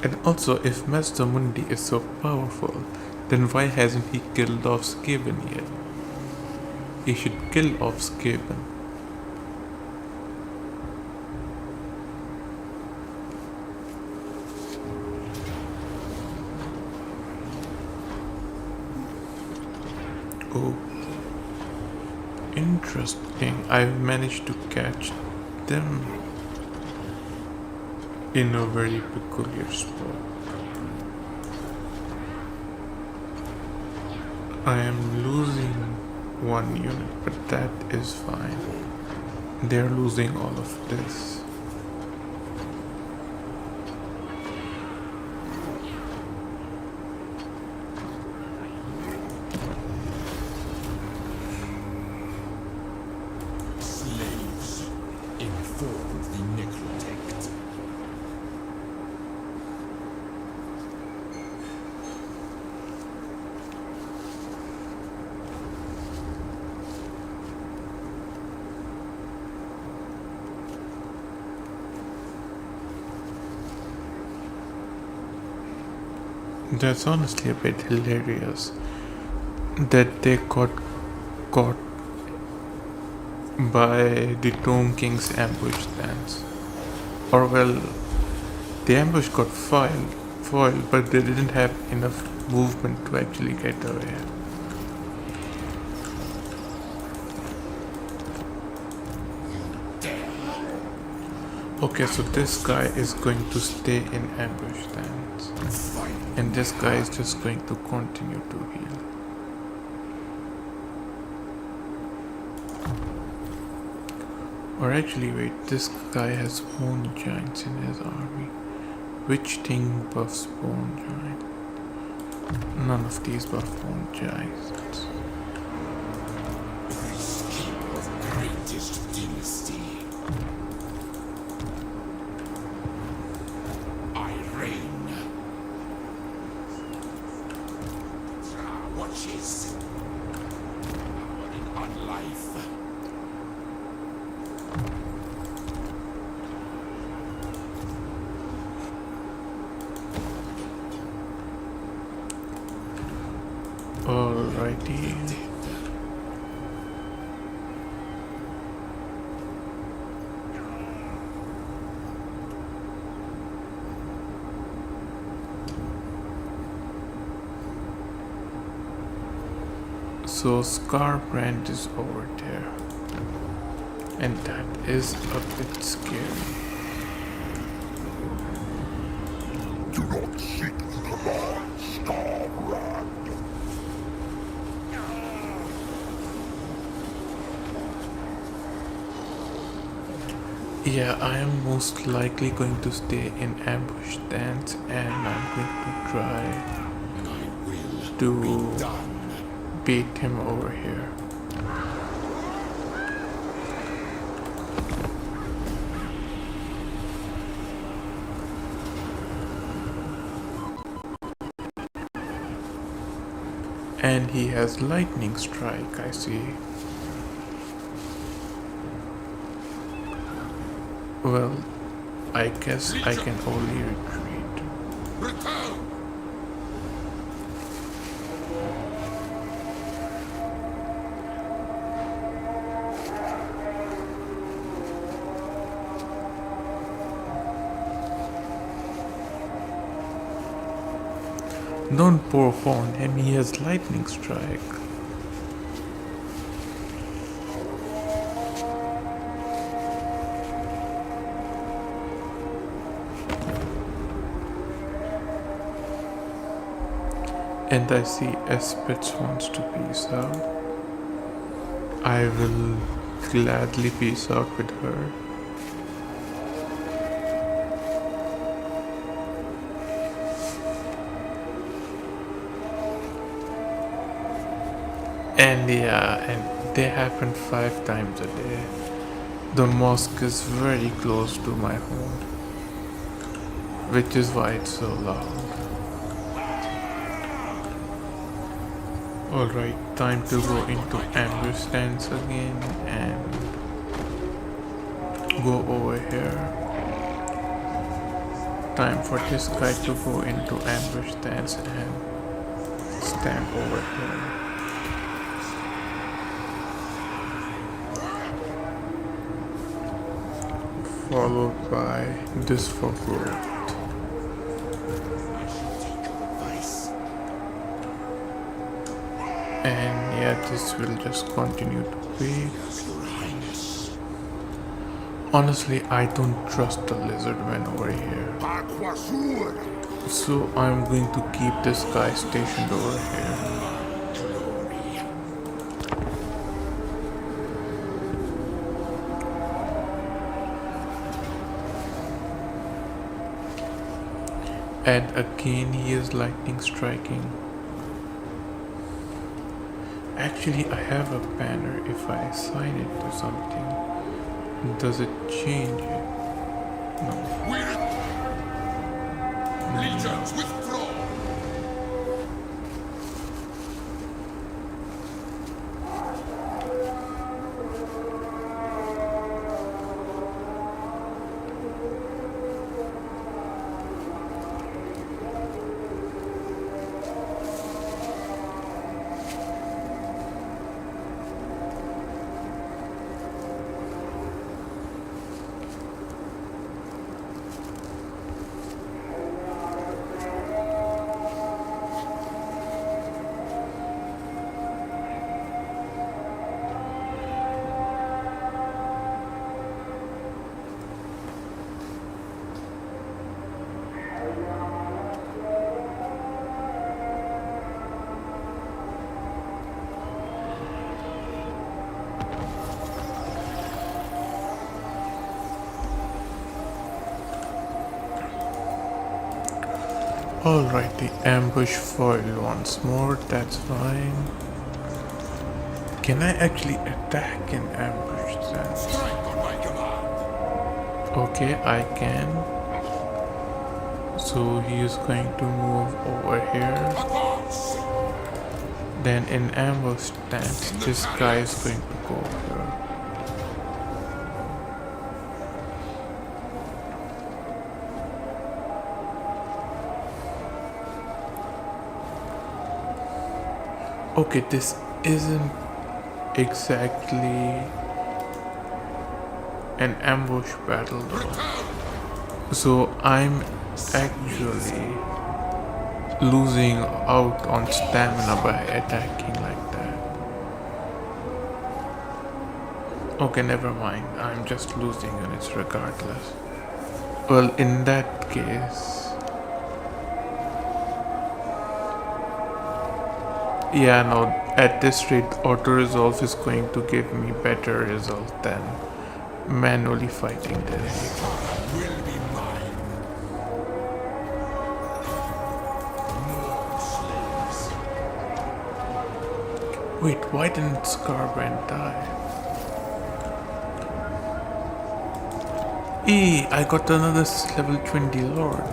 And also, if Master Mundi is so powerful, then why hasn't he killed off Skaven yet? He should kill off Skaven. Oh, interesting. I've managed to catch them in a very peculiar spot. I am losing one unit, but that is fine. They're losing all of this. That's honestly a bit hilarious that they got caught by the TombKings ambush stance. Or well, the ambush got foiled, but they didn't have enough movement to actually get away. Okay, so this guy is going to stay in ambush stance, and this guy is just going to continue to heal. Or actually, wait, this guy has bone giants in his army. Which thing buffs bone giant? None of these buff bone giants. King of greatest dynasty. I reign. Watch his power in life. Alrighty. So Scarbrand is over there, and that is a bit scary. Do not seek the command, Scarbrand. Yeah, I am most likely going to stay in ambush stance, and I'm going to try to beat him over here. And he has lightning strike, I see. Well, I guess I can only retreat. Return! Don't pour on him, he has lightning strike. And I see Espitz wants to peace out. I will gladly peace out with her. And yeah, and they happen 5 times a day. The mosque is very close to my home, which is why it's so loud. Alright, time to go into ambush stance again and go over here. Time for this guy to go into ambush stance and stand over here. Followed by this for growth. And yeah, this will just continue to be. Honestly, I don't trust the lizard man over here. So I'm going to keep this guy stationed over here. And again he is lightning striking. Actually, I have a banner. If I assign it to something, does it change it? No. Legions withdraw! Alrighty, ambush foiled once more, that's fine. Can I actually attack in ambush then? Strike on my command. Okay, I can. So he is going to move over here. Advance. Then in ambush stance, this guy is going to go here. Okay, this isn't exactly an ambush battle though. So I'm actually losing out on stamina by attacking like that. Okay, never mind. I'm just losing units regardless. Well, in that case... Yeah, no, at this rate, auto-resolve is going to give me better result than manually fighting this. Will be mine. More slaves. Wait, why didn't Scarbrand die? I got another level 20 Lord.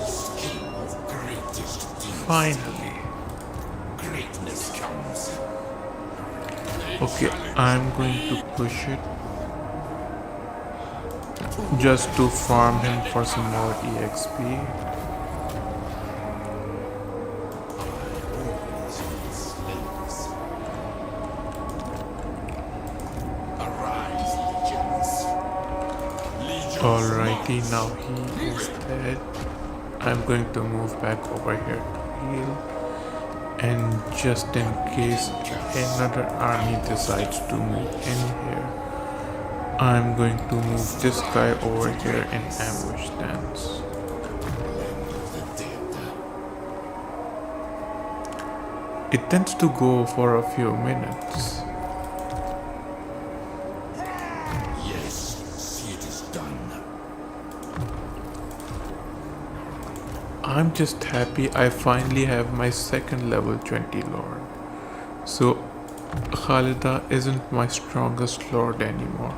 Skill of greatest deeds. Finally. Greatness comes. Okay, I'm going to push it. Just to farm him for some more EXP. Slaves. Arise, legions. Alrighty, now he is dead. I'm going to move back over here to heal. And just in case another army decides to move in here, I'm going to move this guy over here in ambush stance. It tends to go for a few minutes. Yes, see it is done. I'm just happy I finally have my second level 20 lord. So Khalida isn't my strongest lord anymore.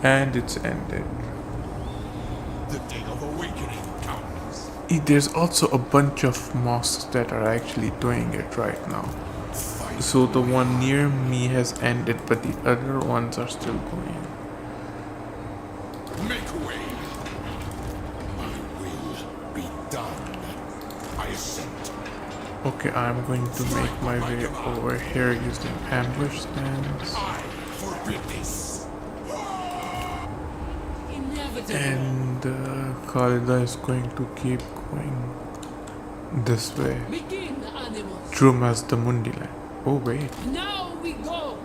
And it's ended. The day of awakening comes. There's also a bunch of mosques that are actually doing it right now. So the one near me has ended, but the other ones are still going. Make way. My will be done. I assent. Okay, I'm going to make my way over here using ambush stance. I forbid this. Inevitable. And Khalida is going to keep going this way. Begin, animals. Through Mazdamundiland. Oh wait, Now we go.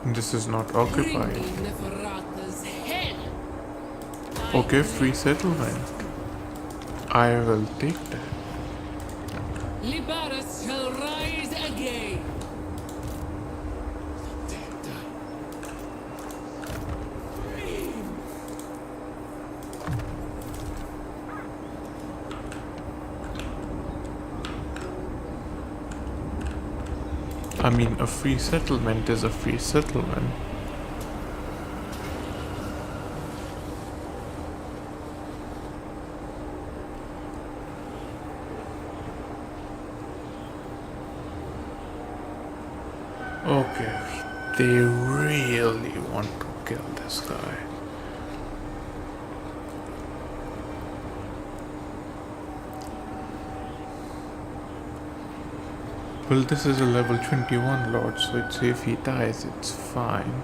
this is not Bring occupied. me Neferata's head. Okay, free settlement. I will take that. Libaras shall rise again. I mean, a free settlement is a free settlement. Okay, they really want to kill this guy. Well, this is a level 21 lord, so it's if he dies, it's fine.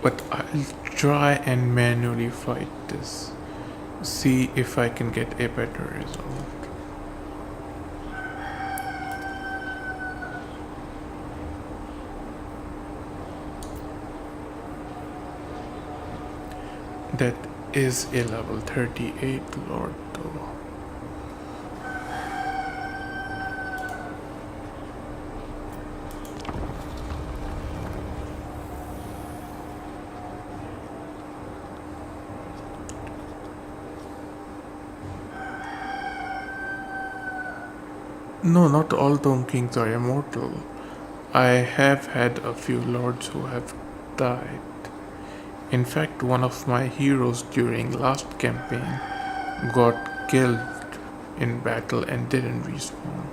But I'll try and manually fight this. See if I can get a better result. That is a level 38 lord though. No, not all TombKings are immortal. I have had a few lords who have died. In fact, one of my heroes during last campaign got killed in battle and didn't respawn.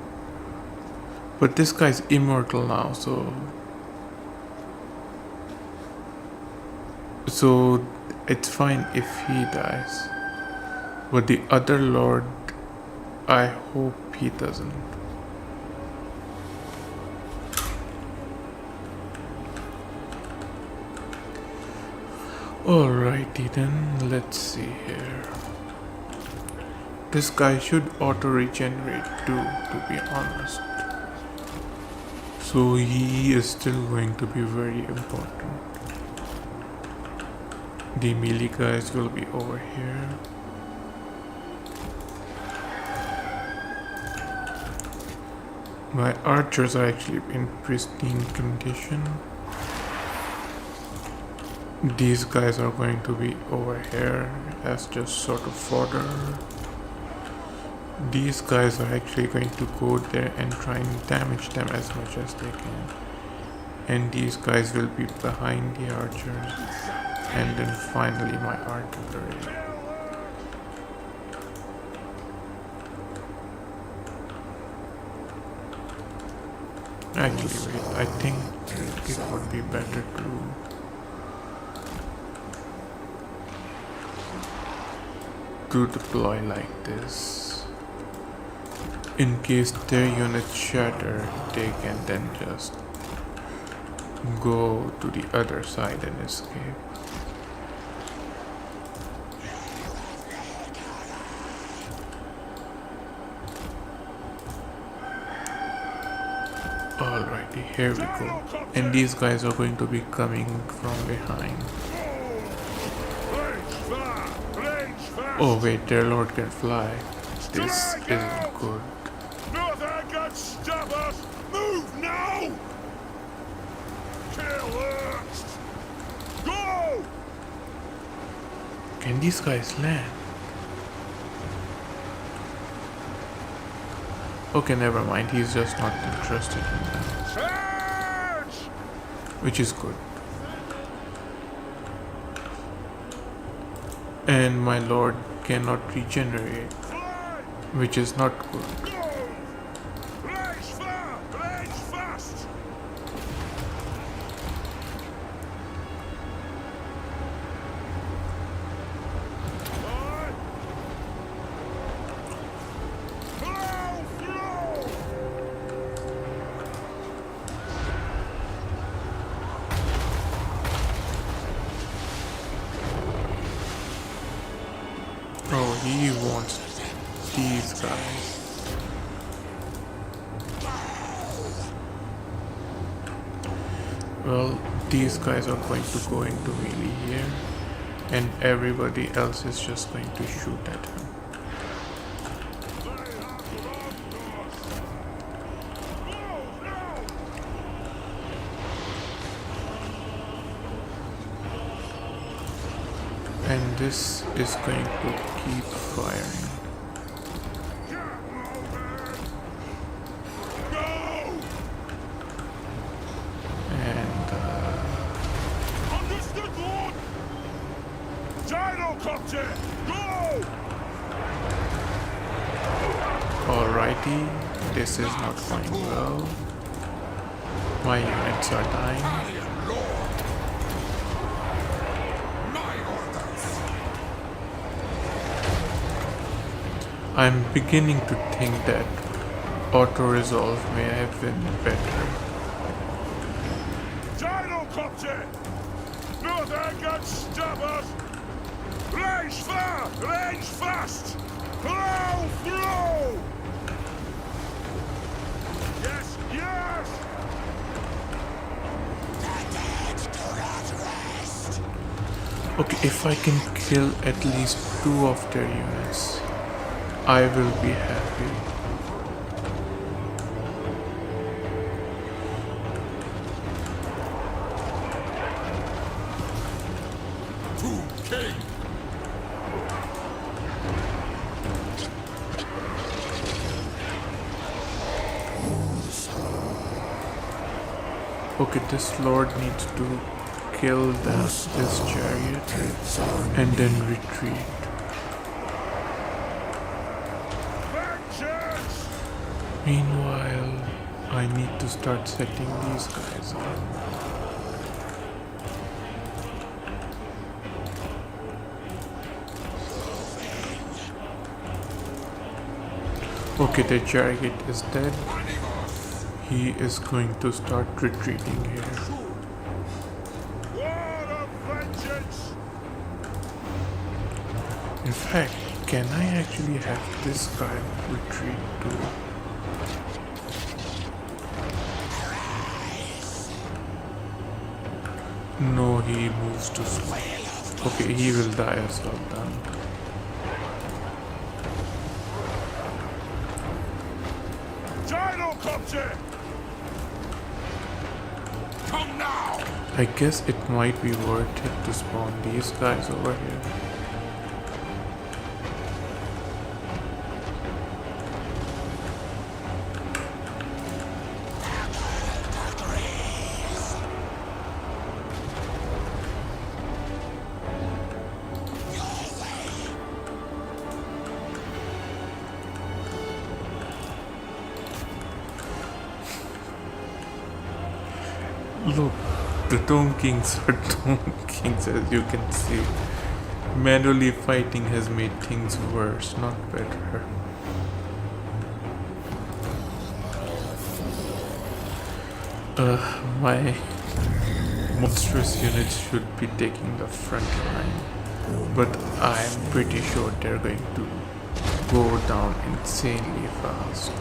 But this guy's immortal now, so it's fine if he dies. But the other lord, I hope he doesn't. Alrighty then, let's see here. This guy should auto regenerate too, to be honest. So he is still going to be very important. The melee guys will be over here. My archers are actually in pristine condition. These guys are going to be over here as just sort of fodder. These guys are actually going to go there and try and damage them as much as they can. And these guys will be behind the archers. And then finally my artillery. Actually wait, I think it would be better to deploy like this. In case their units shatter, they can then just go to the other side and escape. Alrighty, here we go. And these guys are going to be coming from behind. Oh wait, their lord can fly. This isn't good. Nothing can stop us! Move now! Kill us! Go! Can these guys land? Okay, never mind. He's just not interested in them. Charge! Which is good. And my lord cannot regenerate, Fly! which is not good. Go! Range far! Range fast! Fly! Flow! Flow! Oh, he wants these guys. Well, these guys are going to go into melee here, and everybody else is just going to shoot at him. And this is going to keep firing. And Understood, Lord! Gyrocopter! Go! alrighty, this is not going well. My units are dying. I'm beginning to think that auto-resolve may have been better. Gyrocopter! Nothing can stop us! Range far! Range fast! Flow! Flow! Yes! Yes! Okay, if I can kill at least 2 of their units, I will be happy. TombKings! Okay, this lord needs to kill this chariot and then retreat. Meanwhile, I need to start setting these guys up. Okay, the chariot is dead. He is going to start retreating here. In fact, can I actually have this guy retreat too? No, he moves too slow. Okay, he will die as well then. Come now! I guess it might be worth it to spawn these guys over here. Look, the TombKings are TombKings, as you can see. Manually fighting has made things worse, not better. My monstrous units should be taking the front line, but I'm pretty sure they're going to go down insanely fast.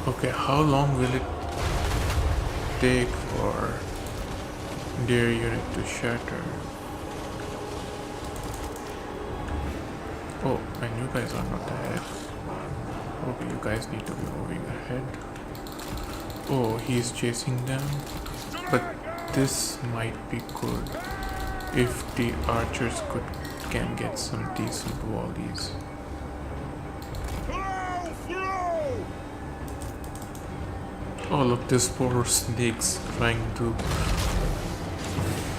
Okay, how long will it take for their unit to shatter? Oh, and you guys are not ahead. Okay, you guys need to be moving ahead. Oh, he's chasing them. But this might be good if the archers can get some decent volleys. Oh look, this poor snake's trying to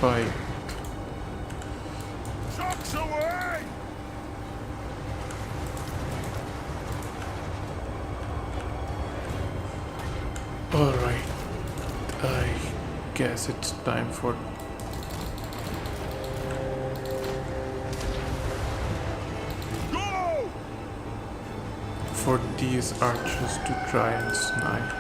fight. Alright, I guess it's time for these archers to try and snipe.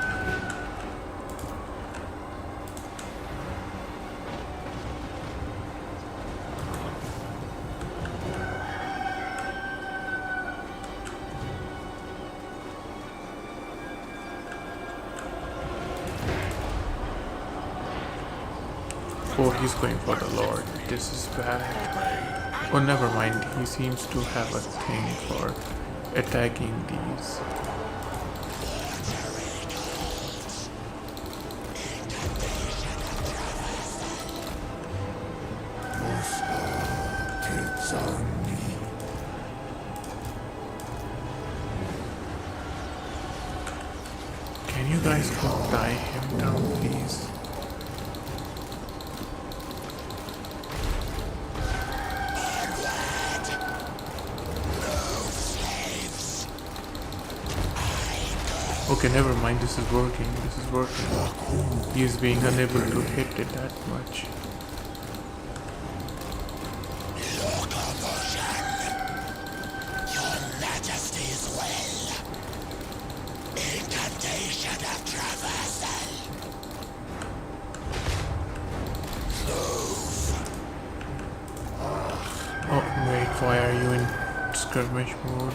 Oh, he's going for the Lord. This is bad. Oh, never mind. He seems to have a thing for attacking these. Can you guys go tie him down, please? Okay, never mind, this is working, He is being unable to hit it that much. Your Majesty's will. Incantation of traversal. Oh, wait, why are you in skirmish mode?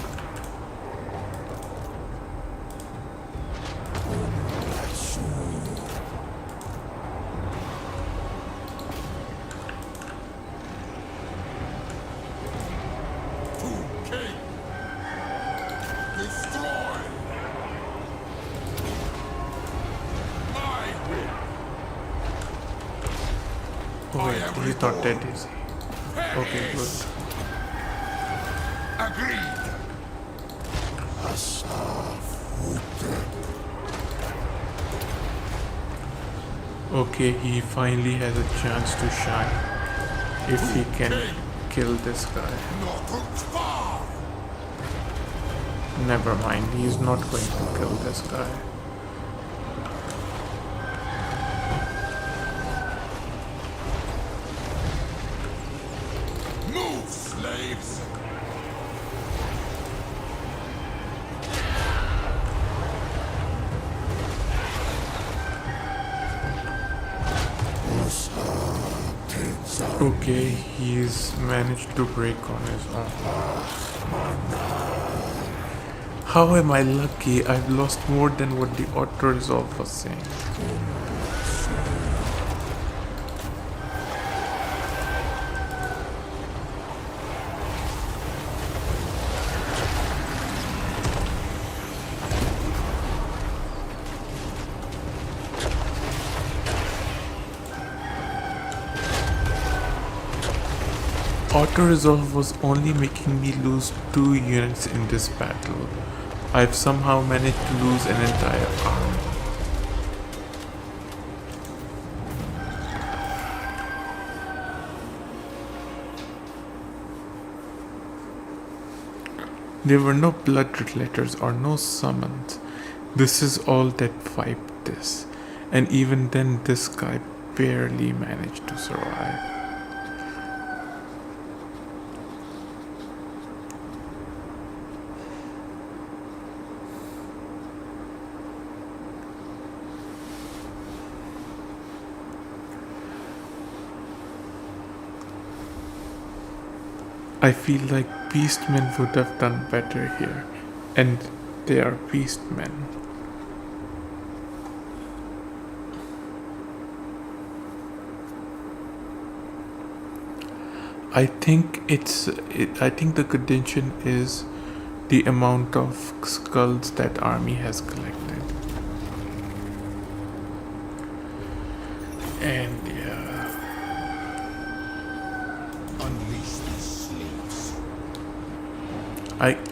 by wait, every he's not dead, bone. is he? Okay, good. Agreed. Okay, he finally has a chance to shine. If he can kill this guy. Not far. Never mind, he's not going to kill this guy. Move, slaves. Okay, he's managed to break on his own. How am I lucky? I've lost more than what the auto resolve was saying. Auto-resolve was only making me lose 2 units in this battle. I've somehow managed to lose an entire army. There were no blood letters or no summons. This is all that wiped this. And even then this guy barely managed to survive. I feel like beastmen would have done better here, and they are beastmen. I think I think the contention is the amount of skulls that army has collected. And yeah. Unleash these slaves.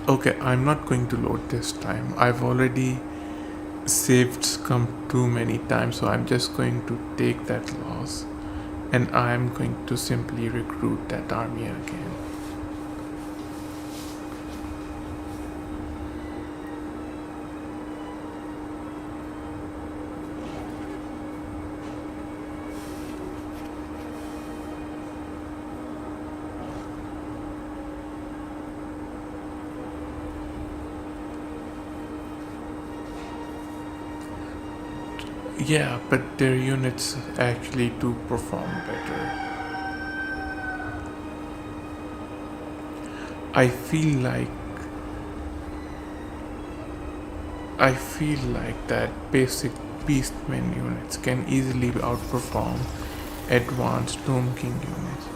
Okay, I'm not going to load this time. I've already saved scum too many times, so I'm just going to take that loss and I'm going to simply recruit that army again. Yeah, but their units actually do perform better. I feel like that basic beastmen units can easily outperform advanced TombKing units.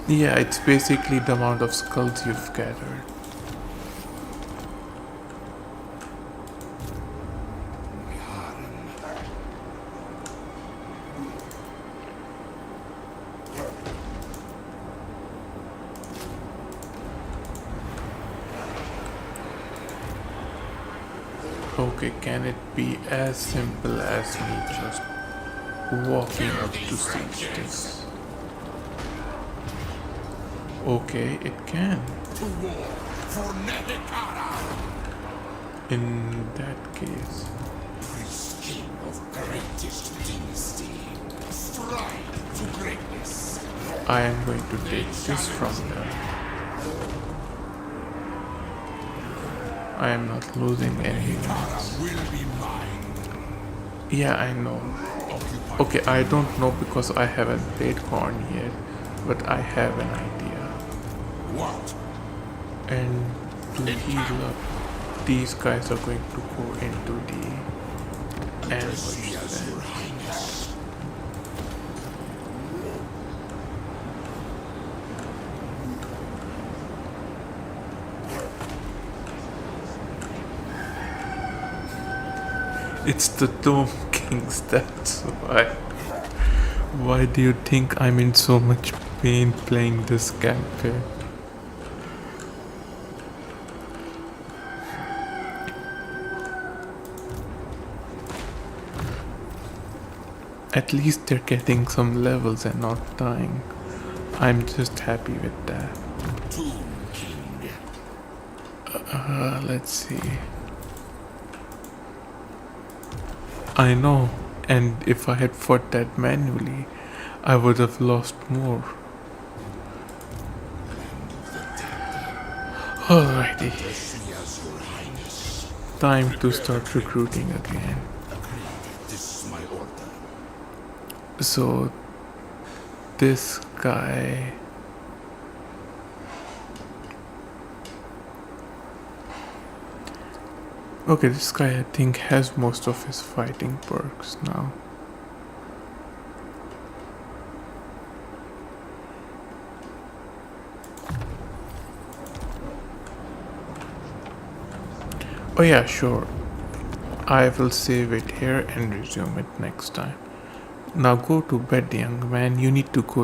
Yeah, it's basically the amount of skulls you've gathered. Okay, can it be as simple as me just walking up to siege this? Okay, it can. To war for Nagash. In that case, King of greatest dynasty. Strive to greatness. I am going to take this from them. I am not losing any units. Will be mine. Yeah, I know. Occupy. Okay, I don't know because I haven't played Corn yet, but I have an idea. What? And to heal up, these guys are going to go into the Address me ambush as then. your highness. It's the TombKings, that's why. Why do you think I'm in so much pain playing this campaign? At least they're getting some levels and not dying. I'm just happy with that. Tomb King. Let's see. I know, and if I had fought that manually, I would have lost more. Alrighty, Address me as your highness. time to start recruiting again. Agreed. This is my order. So, this guy. Okay, this guy I think has most of his fighting perks now. Oh yeah, sure. I will save it here and resume it next time. Now go to bed, young man. You need to go